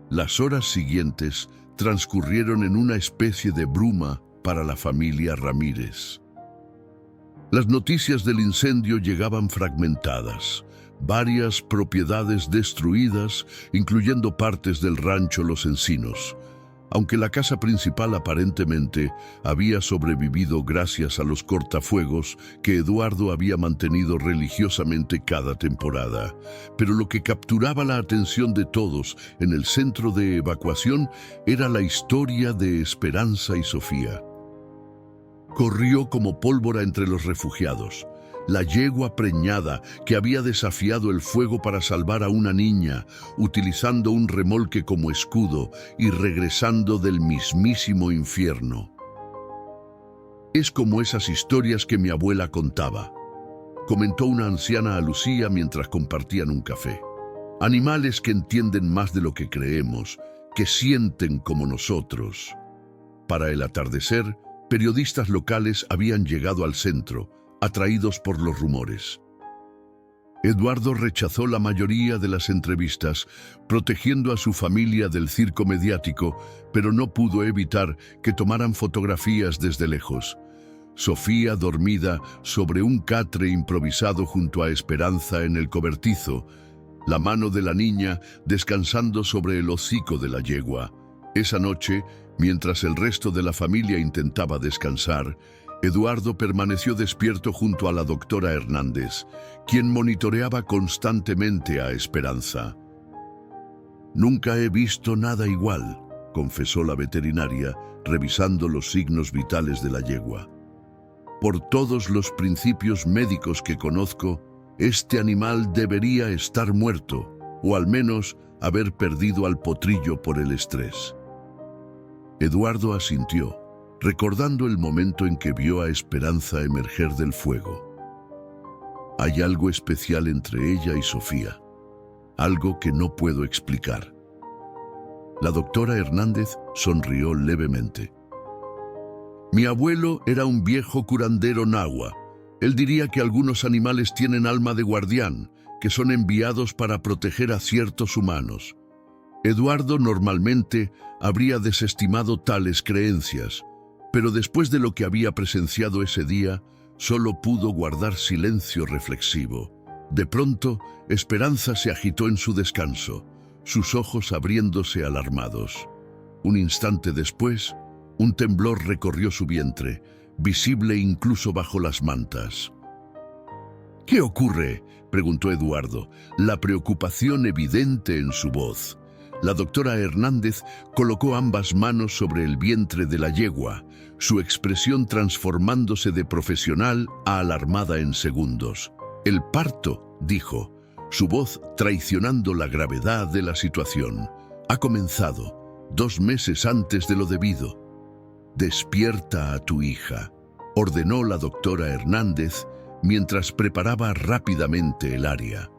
[SPEAKER 1] Las horas siguientes transcurrieron en una especie de bruma para la familia Ramírez. Las noticias del incendio llegaban fragmentadas. Varias propiedades destruidas, incluyendo partes del rancho Los Encinos. Aunque la casa principal aparentemente había sobrevivido gracias a los cortafuegos que Eduardo había mantenido religiosamente cada temporada. Pero lo que capturaba la atención de todos en el centro de evacuación era la historia de Esperanza y Sofía. Corrió como pólvora entre los refugiados. La yegua preñada que había desafiado el fuego para salvar a una niña, utilizando un remolque como escudo y regresando del mismísimo infierno. «Es como esas historias que mi abuela contaba», comentó una anciana a Lucía mientras compartían un café. «Animales que entienden más de lo que creemos, que sienten como nosotros». Para el atardecer, periodistas locales habían llegado al centro, atraídos por los rumores. Eduardo rechazó la mayoría de las entrevistas, protegiendo a su familia del circo mediático, pero no pudo evitar que tomaran fotografías desde lejos. Sofía dormida sobre un catre improvisado junto a Esperanza en el cobertizo, la mano de la niña descansando sobre el hocico de la yegua. Esa noche, mientras el resto de la familia intentaba descansar, Eduardo permaneció despierto junto a la doctora Hernández, quien monitoreaba constantemente a Esperanza. «Nunca he visto nada igual», confesó la veterinaria, revisando los signos vitales de la yegua. «Por todos los principios médicos que conozco, este animal debería estar muerto, o al menos haber perdido al potrillo por el estrés». Eduardo asintió, recordando el momento en que vio a Esperanza emerger del fuego. Hay algo especial entre ella y Sofía, algo que no puedo explicar. La doctora Hernández sonrió levemente. «Mi abuelo era un viejo curandero nahua. Él diría que algunos animales tienen alma de guardián, que son enviados para proteger a ciertos humanos». Eduardo normalmente habría desestimado tales creencias, pero después de lo que había presenciado ese día, solo pudo guardar silencio reflexivo. De pronto, Esperanza se agitó en su descanso, sus ojos abriéndose alarmados. Un instante después, un temblor recorrió su vientre, visible incluso bajo las mantas. «¿Qué ocurre?», preguntó Eduardo, la preocupación evidente en su voz. La doctora Hernández colocó ambas manos sobre el vientre de la yegua, su expresión transformándose de profesional a alarmada en segundos. «El parto», dijo, su voz traicionando la gravedad de la situación, «ha comenzado 2 meses antes de lo debido». «Despierta a tu hija», ordenó la doctora Hernández mientras preparaba rápidamente el área.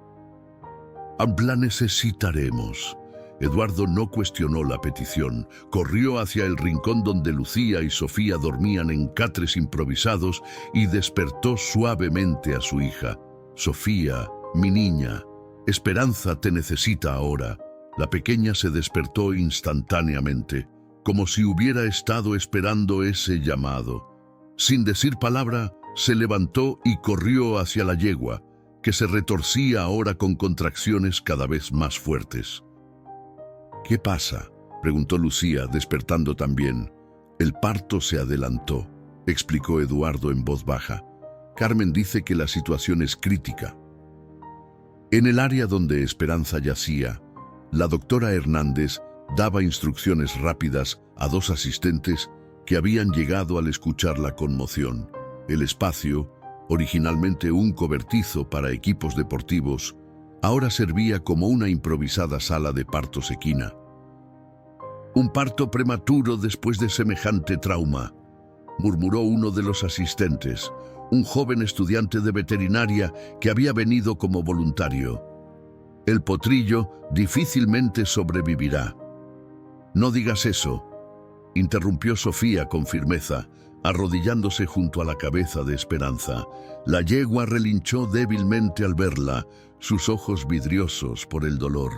[SPEAKER 1] «La necesitaremos». Eduardo no cuestionó la petición, corrió hacia el rincón donde Lucía y Sofía dormían en catres improvisados y despertó suavemente a su hija. «Sofía, mi niña, Esperanza te necesita ahora». La pequeña se despertó instantáneamente, como si hubiera estado esperando ese llamado. Sin decir palabra, se levantó y corrió hacia la yegua, que se retorcía ahora con contracciones cada vez más fuertes. «¿Qué pasa?», preguntó Lucía, despertando también. «El parto se adelantó», explicó Eduardo en voz baja. «Carmen dice que la situación es crítica». En el área donde Esperanza yacía, la doctora Hernández daba instrucciones rápidas a 2 asistentes que habían llegado al escuchar la conmoción. El espacio, originalmente un cobertizo para equipos deportivos, ahora servía como una improvisada sala de partos equina. «Un parto prematuro después de semejante trauma», murmuró uno de los asistentes, un joven estudiante de veterinaria que había venido como voluntario. «El potrillo difícilmente sobrevivirá». «No digas eso», interrumpió Sofía con firmeza, arrodillándose junto a la cabeza de Esperanza. La yegua relinchó débilmente al verla, sus ojos vidriosos por el dolor.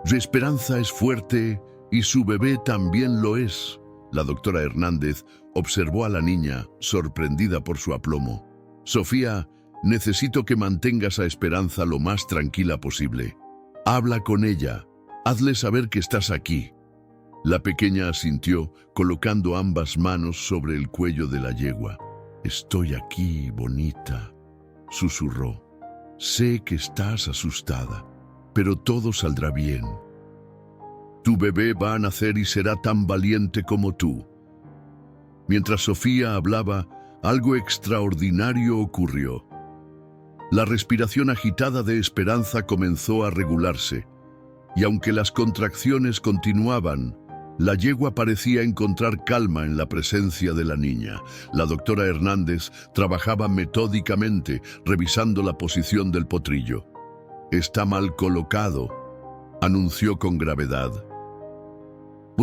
[SPEAKER 1] «Esperanza es fuerte y su bebé también lo es». La doctora Hernández observó a la niña, sorprendida por su aplomo. «Sofía, necesito que mantengas a Esperanza lo más tranquila posible. Habla con ella, hazle saber que estás aquí». La pequeña asintió, colocando ambas manos sobre el cuello de la yegua. «Estoy aquí, bonita», susurró. «Sé que estás asustada, pero todo saldrá bien. Tu bebé va a nacer y será tan valiente como tú». Mientras Sofía hablaba, algo extraordinario ocurrió. La respiración agitada de Esperanza comenzó a regularse, y aunque las contracciones continuaban, la yegua parecía encontrar calma en la presencia de la niña. La doctora Hernández trabajaba metódicamente, revisando la posición del potrillo. «Está mal colocado», anunció con gravedad.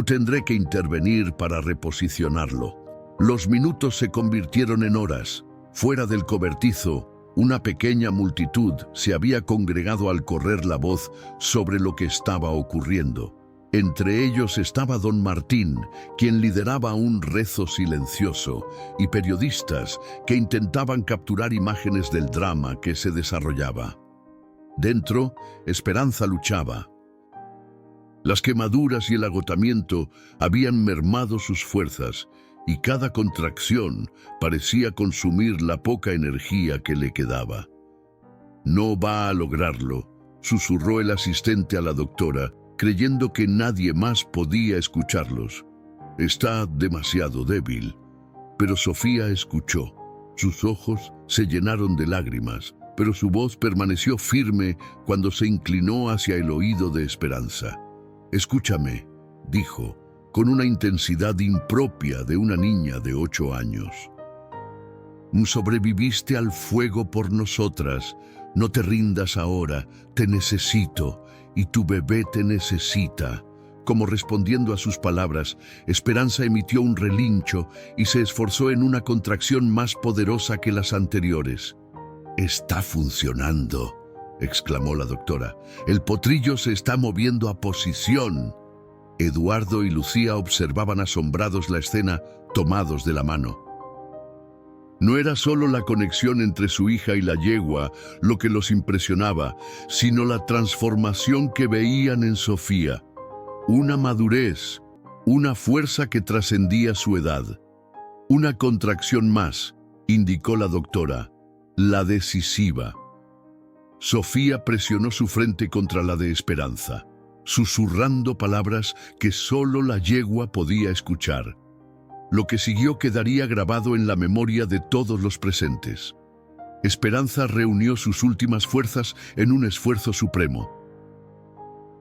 [SPEAKER 1] «Tendré que intervenir para reposicionarlo». Los minutos se convirtieron en horas. Fuera del cobertizo, una pequeña multitud se había congregado al correr la voz sobre lo que estaba ocurriendo. Entre ellos estaba don Martín, quien lideraba un rezo silencioso, y periodistas que intentaban capturar imágenes del drama que se desarrollaba. Dentro, Esperanza luchaba. Las quemaduras y el agotamiento habían mermado sus fuerzas, y cada contracción parecía consumir la poca energía que le quedaba. «No va a lograrlo», susurró el asistente a la doctora, creyendo que nadie más podía escucharlos. «Está demasiado débil». Pero Sofía escuchó. Sus ojos se llenaron de lágrimas, pero su voz permaneció firme cuando se inclinó hacia el oído de Esperanza. «Escúchame», dijo, con una intensidad impropia de una niña de 8 años. «Sobreviviste al fuego por nosotras. No te rindas ahora. Te necesito. Y tu bebé te necesita». Como respondiendo a sus palabras, Esperanza emitió un relincho y se esforzó en una contracción más poderosa que las anteriores. «Está funcionando», exclamó la doctora. «El potrillo se está moviendo a posición». Eduardo y Lucía observaban asombrados la escena, tomados de la mano. No era solo la conexión entre su hija y la yegua lo que los impresionaba, sino la transformación que veían en Sofía. Una madurez, una fuerza que trascendía su edad. «Una contracción más», indicó la doctora, «la decisiva». Sofía presionó su frente contra la de Esperanza, susurrando palabras que solo la yegua podía escuchar. Lo que siguió quedaría grabado en la memoria de todos los presentes. Esperanza reunió sus últimas fuerzas en un esfuerzo supremo.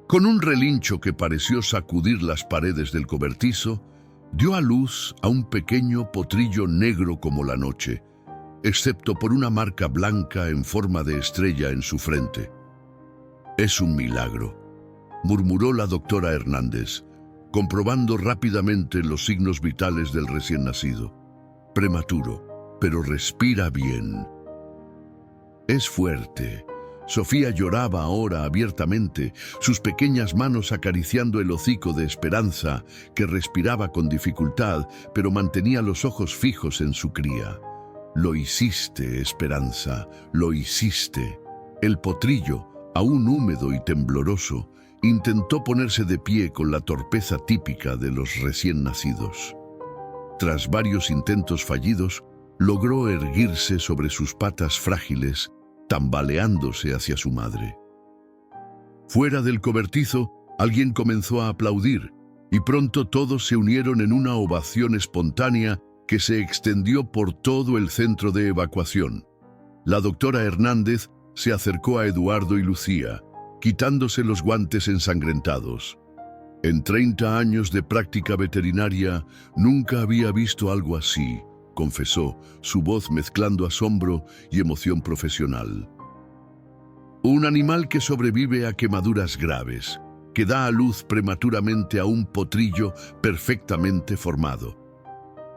[SPEAKER 1] Con un relincho que pareció sacudir las paredes del cobertizo, dio a luz a un pequeño potrillo negro como la noche, excepto por una marca blanca en forma de estrella en su frente. «Es un milagro», murmuró la doctora Hernández, comprobando rápidamente los signos vitales del recién nacido. «Prematuro, pero respira bien». «Es fuerte». Sofía lloraba ahora abiertamente, sus pequeñas manos acariciando el hocico de Esperanza, que respiraba con dificultad, pero mantenía los ojos fijos en su cría. «Lo hiciste, Esperanza, lo hiciste». El potrillo, aún húmedo y tembloroso, intentó ponerse de pie con la torpeza típica de los recién nacidos. Tras varios intentos fallidos, logró erguirse sobre sus patas frágiles, tambaleándose hacia su madre. Fuera del cobertizo, alguien comenzó a aplaudir. y pronto todos se unieron en una ovación espontánea que se extendió por todo el centro de evacuación. La doctora Hernández se acercó a Eduardo y Lucía, quitándose los guantes ensangrentados. En 30 años de práctica veterinaria nunca había visto algo así, confesó, su voz mezclando asombro y emoción profesional. Un animal que sobrevive a quemaduras graves, que da a luz prematuramente a un potrillo perfectamente formado.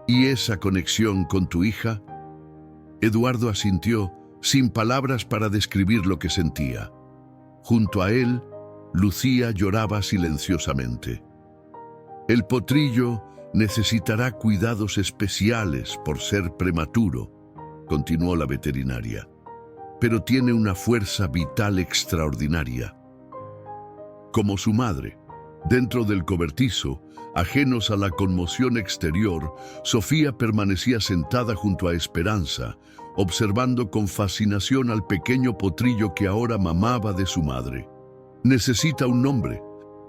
[SPEAKER 1] ¿Y esa conexión con tu hija? Eduardo asintió, sin palabras para describir lo que sentía. Junto a él, Lucía lloraba silenciosamente. El potrillo necesitará cuidados especiales por ser prematuro, continuó la veterinaria, pero tiene una fuerza vital extraordinaria. Como su madre, dentro del cobertizo, ajenos a la conmoción exterior, Sofía permanecía sentada junto a Esperanza, observando con fascinación al pequeño potrillo que ahora mamaba de su madre. «Necesita un nombre»,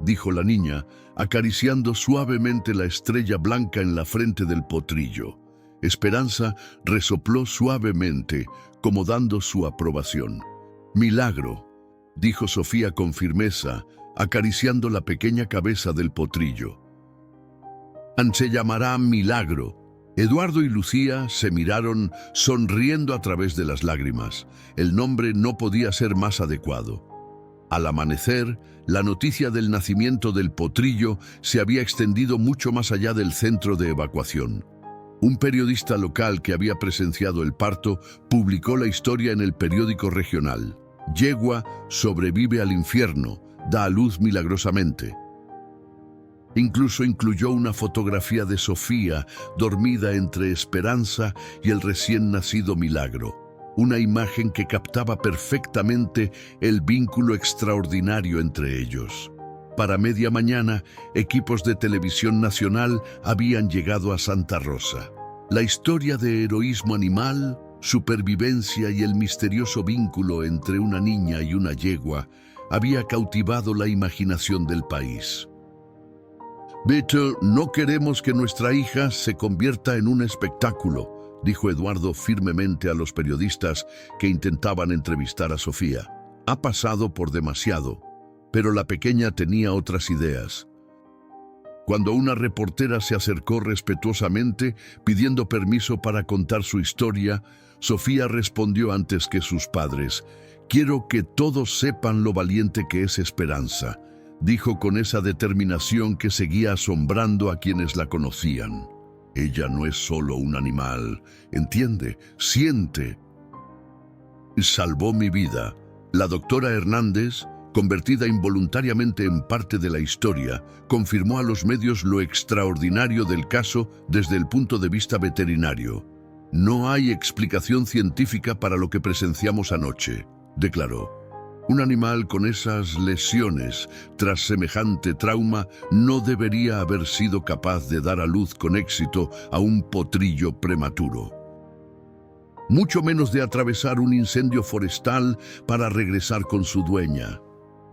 [SPEAKER 1] dijo la niña, acariciando suavemente la estrella blanca en la frente del potrillo. Esperanza resopló suavemente, como dando su aprobación. «Milagro», dijo Sofía con firmeza, acariciando la pequeña cabeza del potrillo. «Se llamará Milagro». Eduardo y Lucía se miraron sonriendo a través de las lágrimas. El nombre no podía ser más adecuado. Al amanecer, la noticia del nacimiento del potrillo se había extendido mucho más allá del centro de evacuación. Un periodista local que había presenciado el parto publicó la historia en el periódico regional. «Yegua sobrevive al infierno, da a luz milagrosamente». Incluso incluyó una fotografía de Sofía dormida entre Esperanza y el recién nacido Milagro. Una imagen que captaba perfectamente el vínculo extraordinario entre ellos. Para media mañana, equipos de televisión nacional habían llegado a Santa Rosa. La historia de heroísmo animal, supervivencia y el misterioso vínculo entre una niña y una yegua había cautivado la imaginación del país. «Beto, no queremos que nuestra hija se convierta en un espectáculo», dijo Eduardo firmemente a los periodistas que intentaban entrevistar a Sofía. «Ha pasado por demasiado», pero la pequeña tenía otras ideas. Cuando una reportera se acercó respetuosamente, pidiendo permiso para contar su historia, Sofía respondió antes que sus padres: «Quiero que todos sepan lo valiente que es Esperanza», dijo con esa determinación que seguía asombrando a quienes la conocían. «Ella no es solo un animal, entiende, siente». Salvó mi vida. La doctora Hernández, convertida involuntariamente en parte de la historia, confirmó a los medios lo extraordinario del caso desde el punto de vista veterinario. «No hay explicación científica para lo que presenciamos anoche», declaró. «Un animal con esas lesiones, tras semejante trauma, no debería haber sido capaz de dar a luz con éxito a un potrillo prematuro. Mucho menos de atravesar un incendio forestal para regresar con su dueña».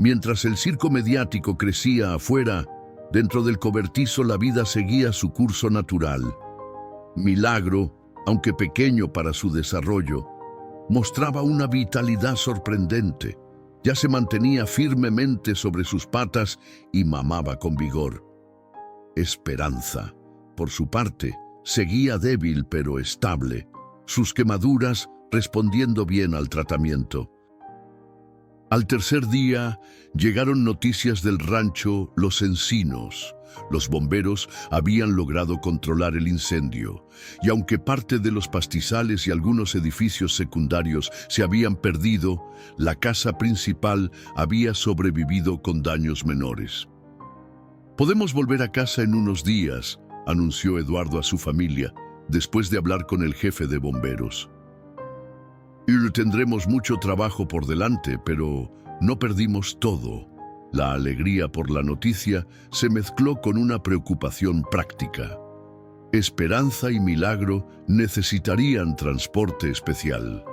[SPEAKER 1] Mientras el circo mediático crecía afuera, dentro del cobertizo la vida seguía su curso natural. Milagro, aunque pequeño para su desarrollo, mostraba una vitalidad sorprendente. Ya se mantenía firmemente sobre sus patas y mamaba con vigor. Esperanza, por su parte, seguía débil pero estable, sus quemaduras respondiendo bien al tratamiento. Al tercer día, llegaron noticias del rancho Los Encinos. Los bomberos habían logrado controlar el incendio, y aunque parte de los pastizales y algunos edificios secundarios se habían perdido, la casa principal había sobrevivido con daños menores. «Podemos volver a casa en unos días», anunció Eduardo a su familia, después de hablar con el jefe de bomberos. «Y tendremos mucho trabajo por delante, pero no perdimos todo». La alegría por la noticia se mezcló con una preocupación práctica. Esperanza y Milagro necesitarían transporte especial.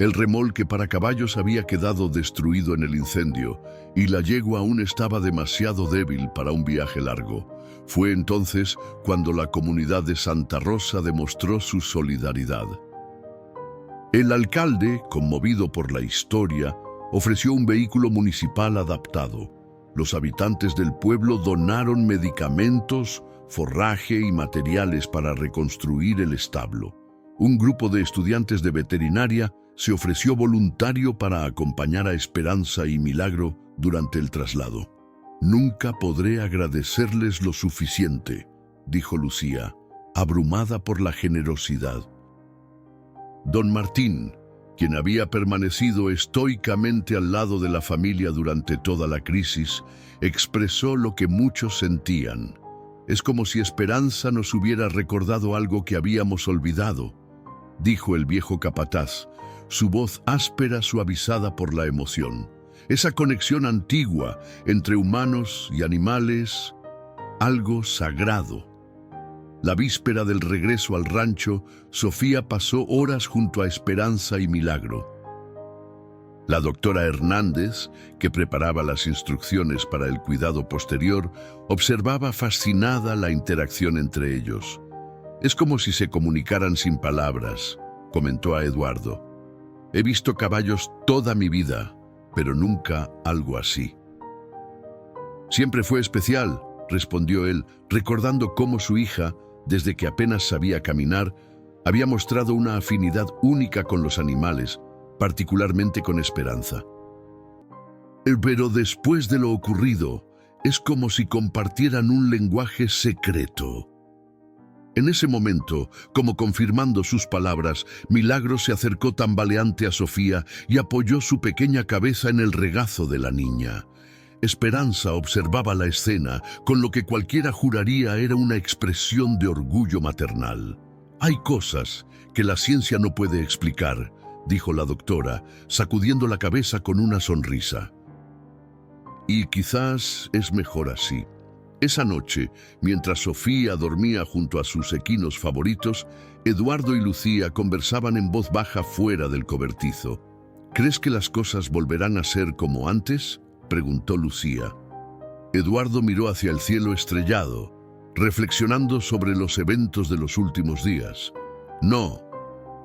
[SPEAKER 1] El remolque para caballos había quedado destruido en el incendio y la yegua aún estaba demasiado débil para un viaje largo. Fue entonces cuando la comunidad de Santa Rosa demostró su solidaridad. El alcalde, conmovido por la historia, ofreció un vehículo municipal adaptado. Los habitantes del pueblo donaron medicamentos, forraje y materiales para reconstruir el establo. Un grupo de estudiantes de veterinaria se ofreció voluntario para acompañar a Esperanza y Milagro durante el traslado. «Nunca podré agradecerles lo suficiente», dijo Lucía, abrumada por la generosidad. Don Martín, quien había permanecido estoicamente al lado de la familia durante toda la crisis, expresó lo que muchos sentían. «Es como si Esperanza nos hubiera recordado algo que habíamos olvidado», dijo el viejo capataz, su voz áspera suavizada por la emoción. Esa conexión antigua entre humanos y animales, algo sagrado. La víspera del regreso al rancho, Sofía pasó horas junto a Esperanza y Milagro. La doctora Hernández, que preparaba las instrucciones para el cuidado posterior, observaba fascinada la interacción entre ellos. «Es como si se comunicaran sin palabras», comentó a Eduardo. «He visto caballos toda mi vida, pero nunca algo así». «Siempre fue especial», respondió él, recordando cómo su hija, desde que apenas sabía caminar, había mostrado una afinidad única con los animales, particularmente con Esperanza. «Pero después de lo ocurrido, es como si compartieran un lenguaje secreto». En ese momento, como confirmando sus palabras, Milagro se acercó tambaleante a Sofía y apoyó su pequeña cabeza en el regazo de la niña. Esperanza observaba la escena, con lo que cualquiera juraría era una expresión de orgullo maternal. «Hay cosas que la ciencia no puede explicar», dijo la doctora, sacudiendo la cabeza con una sonrisa. «Y quizás es mejor así». Esa noche, mientras Sofía dormía junto a sus equinos favoritos, Eduardo y Lucía conversaban en voz baja fuera del cobertizo. «¿Crees que las cosas volverán a ser como antes?», preguntó Lucía. Eduardo miró hacia el cielo estrellado, reflexionando sobre los eventos de los últimos días. «No»,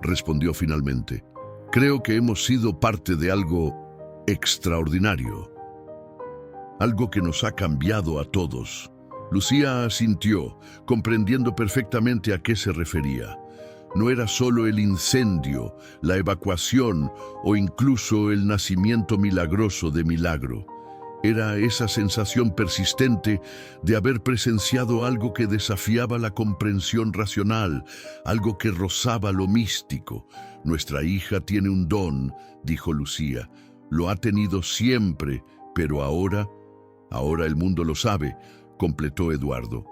[SPEAKER 1] respondió finalmente. «Creo que hemos sido parte de algo extraordinario. Algo que nos ha cambiado a todos». Lucía asintió, comprendiendo perfectamente a qué se refería. No era solo el incendio, la evacuación o incluso el nacimiento milagroso de Milagro. Era esa sensación persistente de haber presenciado algo que desafiaba la comprensión racional, algo que rozaba lo místico. «Nuestra hija tiene un don», dijo Lucía. «Lo ha tenido siempre, pero ahora el mundo lo sabe», completó Eduardo.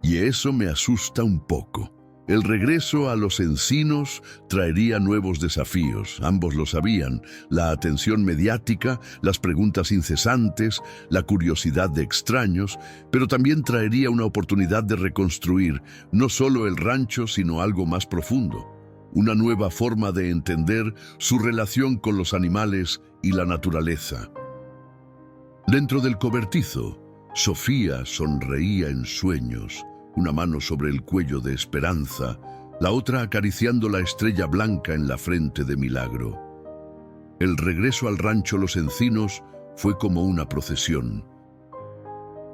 [SPEAKER 1] «Y eso me asusta un poco. El regreso a los encinos traería nuevos desafíos, ambos lo sabían: la atención mediática, las preguntas incesantes, la curiosidad de extraños, pero también traería una oportunidad de reconstruir no solo el rancho, sino algo más profundo, una nueva forma de entender su relación con los animales y la naturaleza». Dentro del cobertizo, Sofía sonreía en sueños, una mano sobre el cuello de Esperanza, la otra acariciando la estrella blanca en la frente de Milagro. El regreso al rancho Los Encinos fue como una procesión.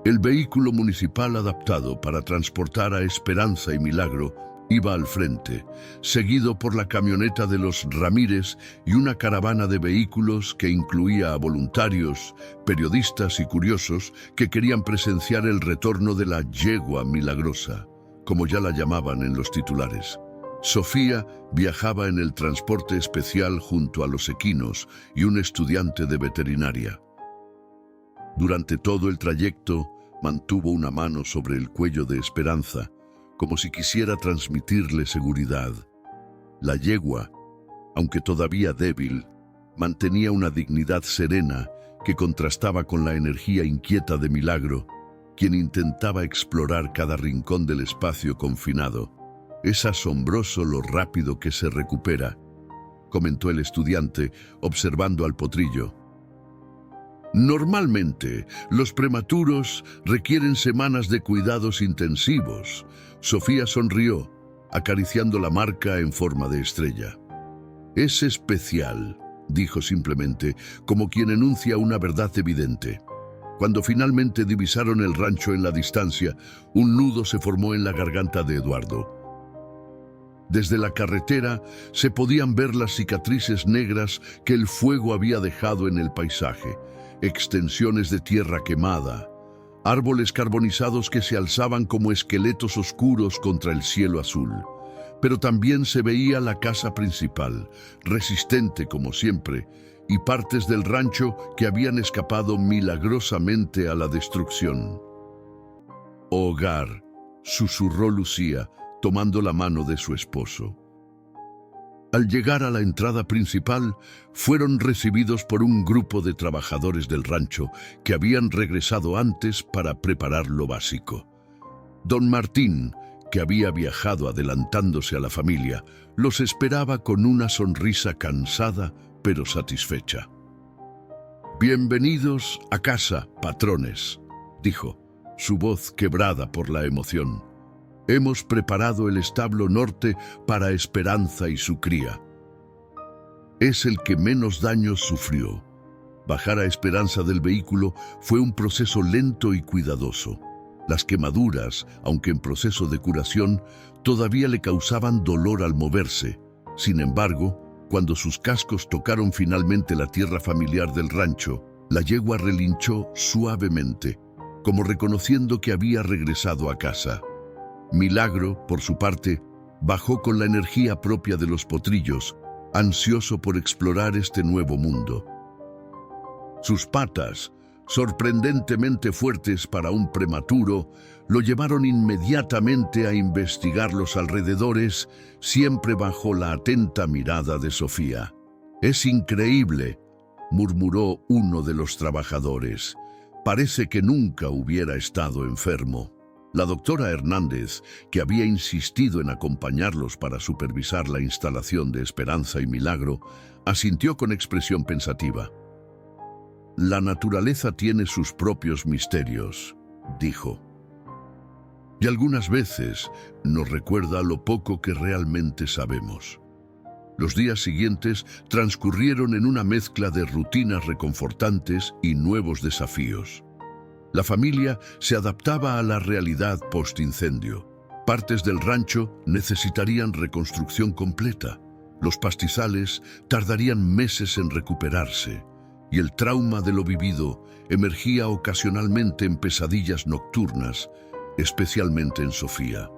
[SPEAKER 1] El vehículo municipal adaptado para transportar a Esperanza y Milagro iba al frente, seguido por la camioneta de los Ramírez y una caravana de vehículos que incluía a voluntarios, periodistas y curiosos que querían presenciar el retorno de la yegua milagrosa, como ya la llamaban en los titulares. Sofía viajaba en el transporte especial junto a los equinos y un estudiante de veterinaria. Durante todo el trayecto, mantuvo una mano sobre el cuello de Esperanza, como si quisiera transmitirle seguridad. La yegua, aunque todavía débil, mantenía una dignidad serena que contrastaba con la energía inquieta de Milagro, quien intentaba explorar cada rincón del espacio confinado. Es asombroso lo rápido que se recupera. comentó el estudiante, observando al potrillo. Normalmente, los prematuros requieren semanas de cuidados intensivos. Sofía sonrió, acariciando la marca en forma de estrella. Es especial, dijo simplemente, como quien enuncia una verdad evidente. Cuando finalmente divisaron el rancho en la distancia, un nudo se formó en la garganta de Eduardo. Desde la carretera se podían ver las cicatrices negras que el fuego había dejado en el paisaje, extensiones de tierra quemada, árboles carbonizados que se alzaban como esqueletos oscuros contra el cielo azul. Pero también se veía la casa principal, resistente como siempre, y partes del rancho que habían escapado milagrosamente a la destrucción. «Hogar», susurró Lucía, tomando la mano de su esposo. Al llegar a la entrada principal, fueron recibidos por un grupo de trabajadores del rancho que habían regresado antes para preparar lo básico. Don Martín, que había viajado adelantándose a la familia, los esperaba con una sonrisa cansada pero satisfecha. «Bienvenidos a casa, patrones», dijo, su voz quebrada por la emoción. «Hemos preparado el establo norte para Esperanza y su cría. Es el que menos daños sufrió. Bajar a Esperanza del vehículo fue un proceso lento y cuidadoso. Las quemaduras, aunque en proceso de curación, todavía le causaban dolor al moverse. Sin embargo, cuando sus cascos tocaron finalmente la tierra familiar del rancho, la yegua relinchó suavemente, como reconociendo que había regresado a casa. Milagro, por su parte, bajó con la energía propia de los potrillos, ansioso por explorar este nuevo mundo. Sus patas, sorprendentemente fuertes para un prematuro, lo llevaron inmediatamente a investigar los alrededores, siempre bajo la atenta mirada de Sofía. «Es increíble», murmuró uno de los trabajadores. «Parece que nunca hubiera estado enfermo». La doctora Hernández, que había insistido en acompañarlos para supervisar la instalación de Esperanza y Milagro, asintió con expresión pensativa. «La naturaleza tiene sus propios misterios», dijo. «Y algunas veces nos recuerda lo poco que realmente sabemos». Los días siguientes transcurrieron en una mezcla de rutinas reconfortantes y nuevos desafíos. La familia se adaptaba a la realidad post-incendio. Partes del rancho necesitarían reconstrucción completa. Los pastizales tardarían meses en recuperarse. Y el trauma de lo vivido emergía ocasionalmente en pesadillas nocturnas, especialmente en Sofía.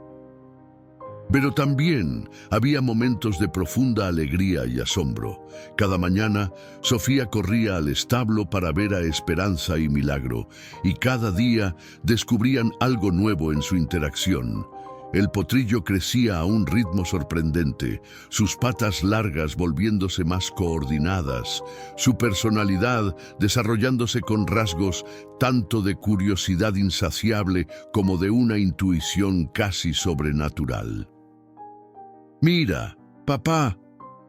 [SPEAKER 1] Pero también había momentos de profunda alegría y asombro. Cada mañana, Sofía corría al establo para ver a Esperanza y Milagro, y cada día descubrían algo nuevo en su interacción. El potrillo crecía a un ritmo sorprendente, sus patas largas volviéndose más coordinadas, su personalidad desarrollándose con rasgos tanto de curiosidad insaciable como de una intuición casi sobrenatural. «Mira, papá»,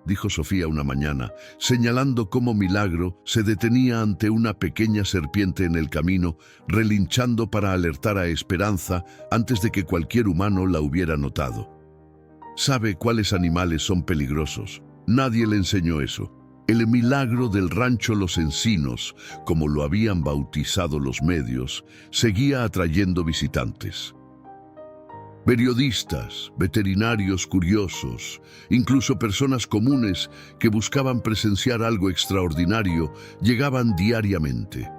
[SPEAKER 1] dijo Sofía una mañana, señalando cómo Milagro se detenía ante una pequeña serpiente en el camino, relinchando para alertar a Esperanza antes de que cualquier humano la hubiera notado. «Sabe cuáles animales son peligrosos. Nadie le enseñó eso. El milagro del rancho Los Encinos, como lo habían bautizado los medios, seguía atrayendo visitantes. Periodistas, veterinarios curiosos, incluso personas comunes que buscaban presenciar algo extraordinario, llegaban diariamente.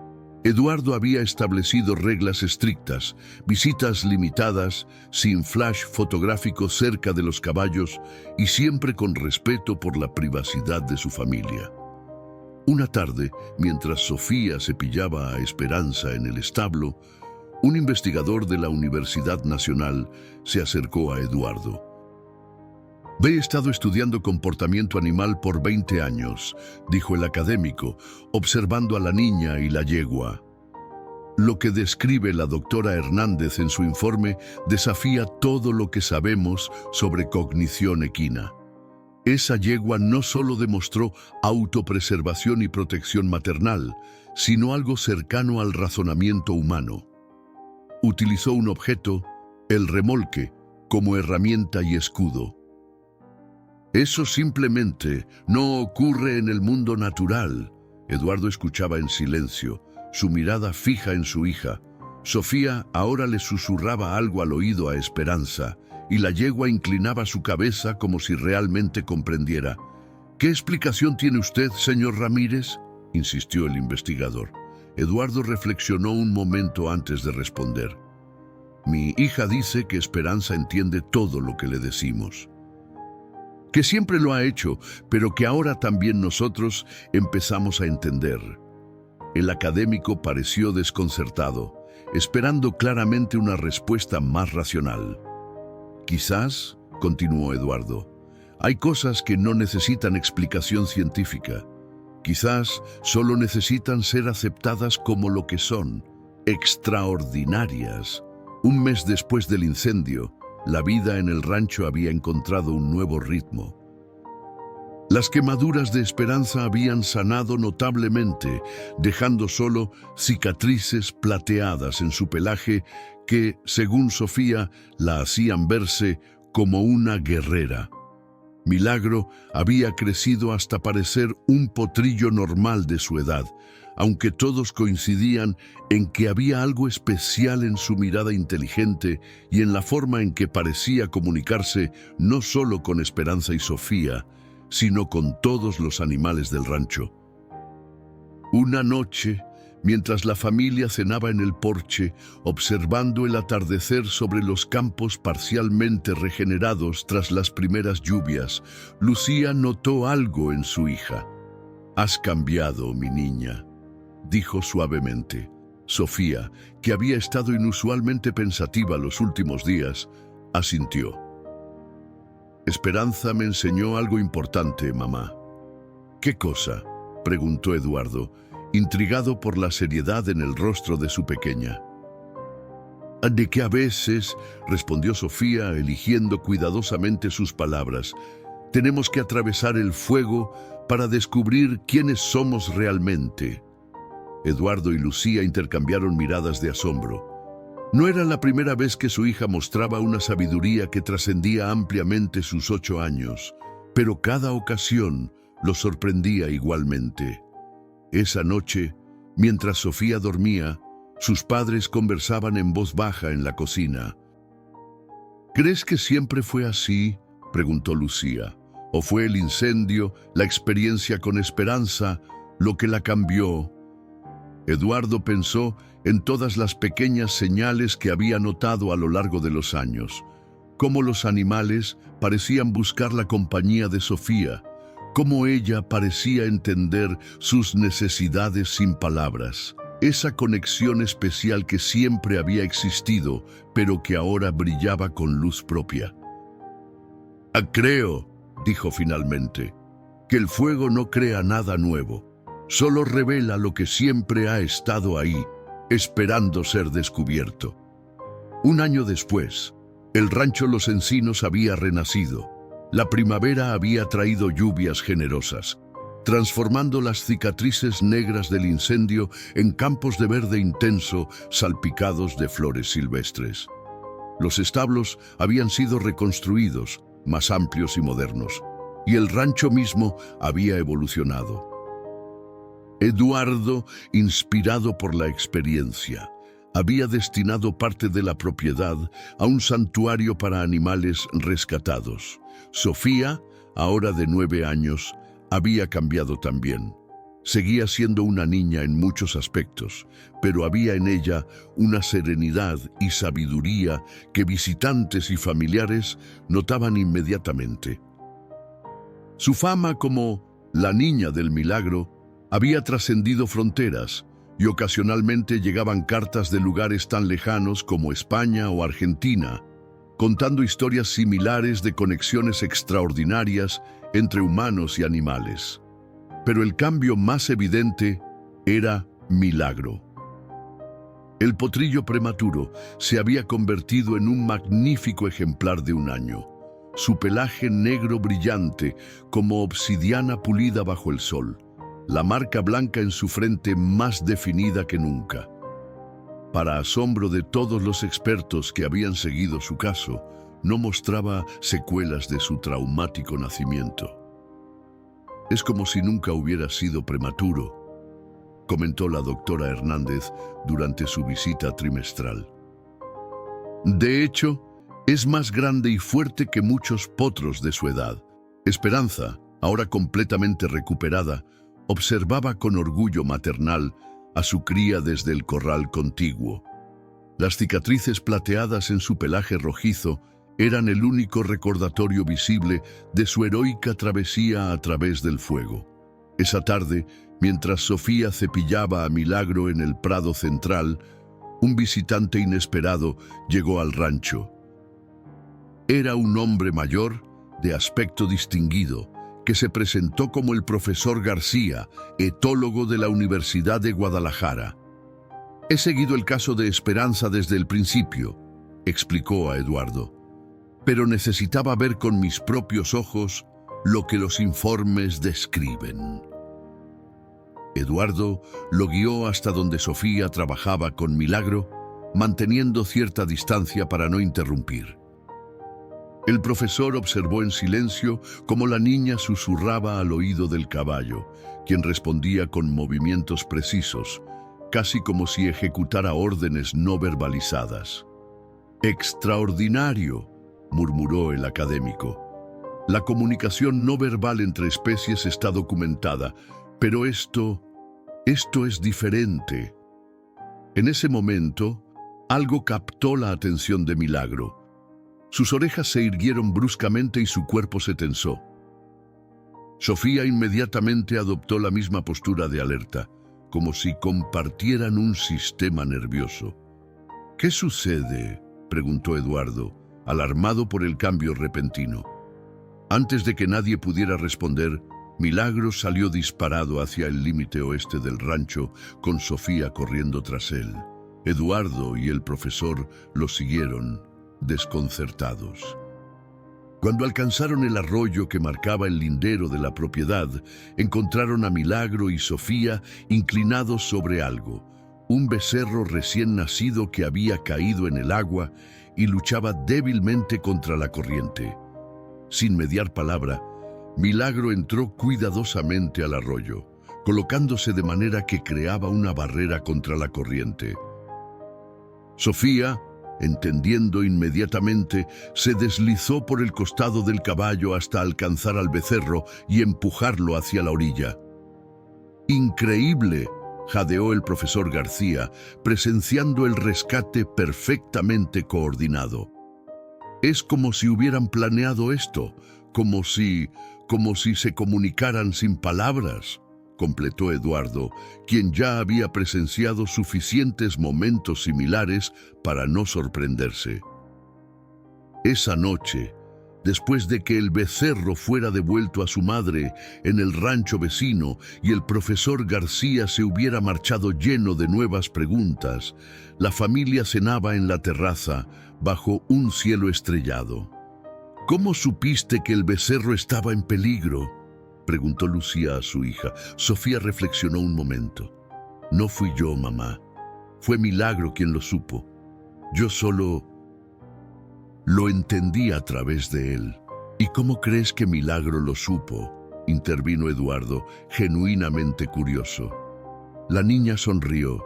[SPEAKER 1] Eduardo había establecido reglas estrictas, visitas limitadas, sin flash fotográfico cerca de los caballos y siempre con respeto por la privacidad de su familia. Una tarde, mientras Sofía cepillaba a Esperanza en el establo, un investigador de la Universidad Nacional se acercó a Eduardo. «He estado estudiando comportamiento animal por 20 años», dijo el académico, observando a la niña y la yegua. «Lo que describe la doctora Hernández en su informe desafía todo lo que sabemos sobre cognición equina. Esa yegua no solo demostró autopreservación y protección maternal, sino algo cercano al razonamiento humano. Utilizó un objeto, el remolque, como herramienta y escudo. Eso simplemente no ocurre en el mundo natural. Eduardo escuchaba en silencio, su mirada fija en su hija. Sofía ahora le susurraba algo al oído a Esperanza, y la yegua inclinaba su cabeza como si realmente comprendiera. ¿Qué explicación tiene usted, señor Ramírez?, insistió el investigador. Eduardo reflexionó un momento antes de responder. Mi hija dice que Esperanza entiende todo lo que le decimos. Que siempre lo ha hecho, pero que ahora también nosotros empezamos a entender. El académico pareció desconcertado, esperando claramente una respuesta más racional. Quizás, continuó Eduardo, hay cosas que no necesitan explicación científica. Quizás solo necesitan ser aceptadas como lo que son, extraordinarias. Un mes después del incendio, la vida en el rancho había encontrado un nuevo ritmo. Las quemaduras de Esperanza habían sanado notablemente, dejando solo cicatrices plateadas en su pelaje que, según Sofía, la hacían verse como una guerrera. Milagro había crecido hasta parecer un potrillo normal de su edad, aunque todos coincidían en que había algo especial en su mirada inteligente y en la forma en que parecía comunicarse no solo con Esperanza y Sofía, sino con todos los animales del rancho. Una noche, mientras la familia cenaba en el porche, observando el atardecer sobre los campos parcialmente regenerados tras las primeras lluvias, Lucía notó algo en su hija. «Has cambiado, mi niña», dijo suavemente. Sofía, que había estado inusualmente pensativa los últimos días, asintió. «Esperanza me enseñó algo importante, mamá». «¿Qué cosa?», preguntó Eduardo, intrigado por la seriedad en el rostro de su pequeña. «De que a veces», respondió Sofía, eligiendo cuidadosamente sus palabras, «tenemos que atravesar el fuego para descubrir quiénes somos realmente». Eduardo y Lucía intercambiaron miradas de asombro. No era la primera vez que su hija mostraba una sabiduría que trascendía ampliamente sus 8 años, pero cada ocasión lo sorprendía igualmente. Esa noche, mientras Sofía dormía, sus padres conversaban en voz baja en la cocina. «¿Crees que siempre fue así?», preguntó Lucía. «¿O fue el incendio, la experiencia con Esperanza, lo que la cambió?». Eduardo pensó en todas las pequeñas señales que había notado a lo largo de los años, cómo los animales parecían buscar la compañía de Sofía, cómo ella parecía entender sus necesidades sin palabras. Esa conexión especial que siempre había existido, pero que ahora brillaba con luz propia. «Creo», dijo finalmente, «que el fuego no crea nada nuevo, solo revela lo que siempre ha estado ahí, esperando ser descubierto». Un año después, el rancho Los Encinos había renacido. La primavera había traído lluvias generosas, transformando las cicatrices negras del incendio en campos de verde intenso salpicados de flores silvestres. Los establos habían sido reconstruidos, más amplios y modernos, y el rancho mismo había evolucionado. Eduardo, inspirado por la experiencia, había destinado parte de la propiedad a un santuario para animales rescatados. Sofía, ahora de 9 años, había cambiado también. Seguía siendo una niña en muchos aspectos, pero había en ella una serenidad y sabiduría que visitantes y familiares notaban inmediatamente. Su fama como la niña del milagro había trascendido fronteras, y ocasionalmente llegaban cartas de lugares tan lejanos como España o Argentina, contando historias similares de conexiones extraordinarias entre humanos y animales. Pero el cambio más evidente era Milagro. El potrillo prematuro se había convertido en un magnífico ejemplar de 1 año. su pelaje negro brillante como obsidiana pulida bajo el sol, la marca blanca en su frente más definida que nunca. Para asombro de todos los expertos que habían seguido su caso, no mostraba secuelas de su traumático nacimiento. «Es como si nunca hubiera sido prematuro», comentó la doctora Hernández durante su visita trimestral. «De hecho, es más grande y fuerte que muchos potros de su edad». Esperanza, ahora completamente recuperada, observaba con orgullo maternal a su cría desde el corral contiguo. Las cicatrices plateadas en su pelaje rojizo eran el único recordatorio visible de su heroica travesía a través del fuego. Esa tarde, mientras Sofía cepillaba a Milagro en el prado central, un visitante inesperado llegó al rancho. Era un hombre mayor, de aspecto distinguido, que se presentó como el profesor García, etólogo de la Universidad de Guadalajara. «He seguido el caso de Esperanza desde el principio», explicó a Eduardo, «pero necesitaba ver con mis propios ojos lo que los informes describen». Eduardo lo guió hasta donde Sofía trabajaba con Milagro, manteniendo cierta distancia para no interrumpir. El profesor observó en silencio cómo la niña susurraba al oído del caballo, quien respondía con movimientos precisos, casi como si ejecutara órdenes no verbalizadas. «Extraordinario», murmuró el académico. «La comunicación no verbal entre especies está documentada, pero esto es diferente». En ese momento, algo captó la atención de Milagro. Sus orejas se irguieron bruscamente y su cuerpo se tensó. Sofía inmediatamente adoptó la misma postura de alerta, como si compartieran un sistema nervioso. «¿Qué sucede?», preguntó Eduardo, alarmado por el cambio repentino. Antes de que nadie pudiera responder, Milagro salió disparado hacia el límite oeste del rancho, con Sofía corriendo tras él. Eduardo y el profesor lo siguieron, desconcertados. Cuando alcanzaron el arroyo que marcaba el lindero de la propiedad, encontraron a Milagro y Sofía inclinados sobre algo, un becerro recién nacido que había caído en el agua y luchaba débilmente contra la corriente. Sin mediar palabra, Milagro entró cuidadosamente al arroyo, colocándose de manera que creaba una barrera contra la corriente. Sofía, entendiendo inmediatamente, se deslizó por el costado del caballo hasta alcanzar al becerro y empujarlo hacia la orilla. «¡Increíble!», jadeó el profesor García, presenciando el rescate perfectamente coordinado. «Es como si hubieran planeado esto, como si se comunicaran sin palabras», completó Eduardo, quien ya había presenciado suficientes momentos similares para no sorprenderse. Esa noche, después de que el becerro fuera devuelto a su madre en el rancho vecino y el profesor García se hubiera marchado lleno de nuevas preguntas, la familia cenaba en la terraza bajo un cielo estrellado. «¿Cómo supiste que el becerro estaba en peligro?», preguntó Lucía a su hija. Sofía reflexionó un momento. «No fui yo, mamá. Fue Milagro quien lo supo. Yo solo lo entendí a través de él». «¿Y cómo crees que Milagro lo supo?», intervino Eduardo, genuinamente curioso. La niña sonrió,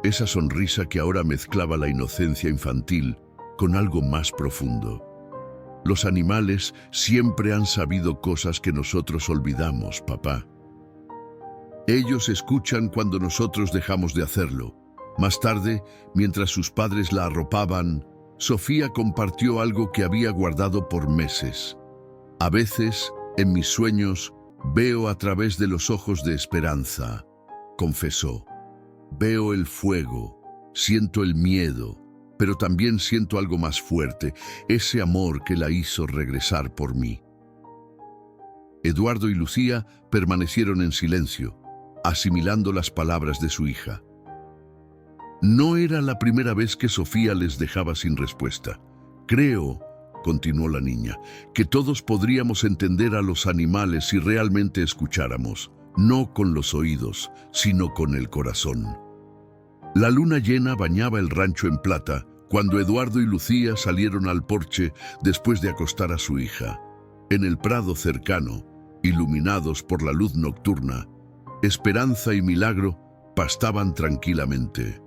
[SPEAKER 1] esa sonrisa que ahora mezclaba la inocencia infantil con algo más profundo. «Los animales siempre han sabido cosas que nosotros olvidamos, papá. Ellos escuchan cuando nosotros dejamos de hacerlo». Más tarde, mientras sus padres la arropaban, Sofía compartió algo que había guardado por meses. «A veces, en mis sueños, veo a través de los ojos de Esperanza», confesó. «Veo el fuego, siento el miedo, pero también siento algo más fuerte, ese amor que la hizo regresar por mí». Eduardo y Lucía permanecieron en silencio, asimilando las palabras de su hija. No era la primera vez que Sofía les dejaba sin respuesta. «Creo», continuó la niña, que todos podríamos entender a los animales si realmente escucháramos, no con los oídos, sino con el corazón. La luna llena bañaba el rancho en plata cuando Eduardo y Lucía salieron al porche después de acostar a su hija. En el prado cercano, iluminados por la luz nocturna, Esperanza y Milagro pastaban tranquilamente.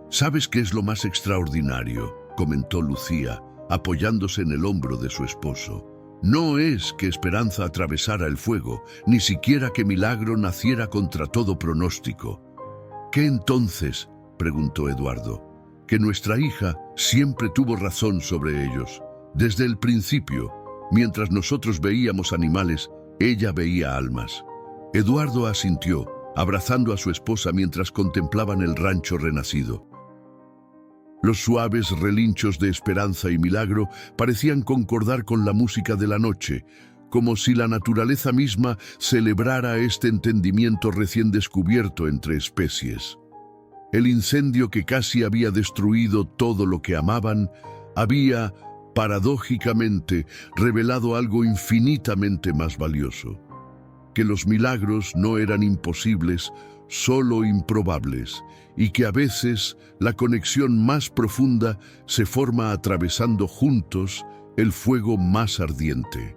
[SPEAKER 1] «¿Sabes qué es lo más extraordinario?», comentó Lucía, apoyándose en el hombro de su esposo. «No es que Esperanza atravesara el fuego, ni siquiera que Milagro naciera contra todo pronóstico». «¿Qué entonces?», preguntó Eduardo. «Que nuestra hija siempre tuvo razón sobre ellos. Desde el principio, mientras nosotros veíamos animales, ella veía almas». Eduardo asintió, abrazando a su esposa mientras contemplaban el rancho renacido. Los suaves relinchos de Esperanza y Milagro parecían concordar con la música de la noche, como si la naturaleza misma celebrara este entendimiento recién descubierto entre especies. El incendio que casi había destruido todo lo que amaban, había, paradójicamente, revelado algo infinitamente más valioso: que los milagros no eran imposibles, solo improbables, y que a veces la conexión más profunda se forma atravesando juntos el fuego más ardiente.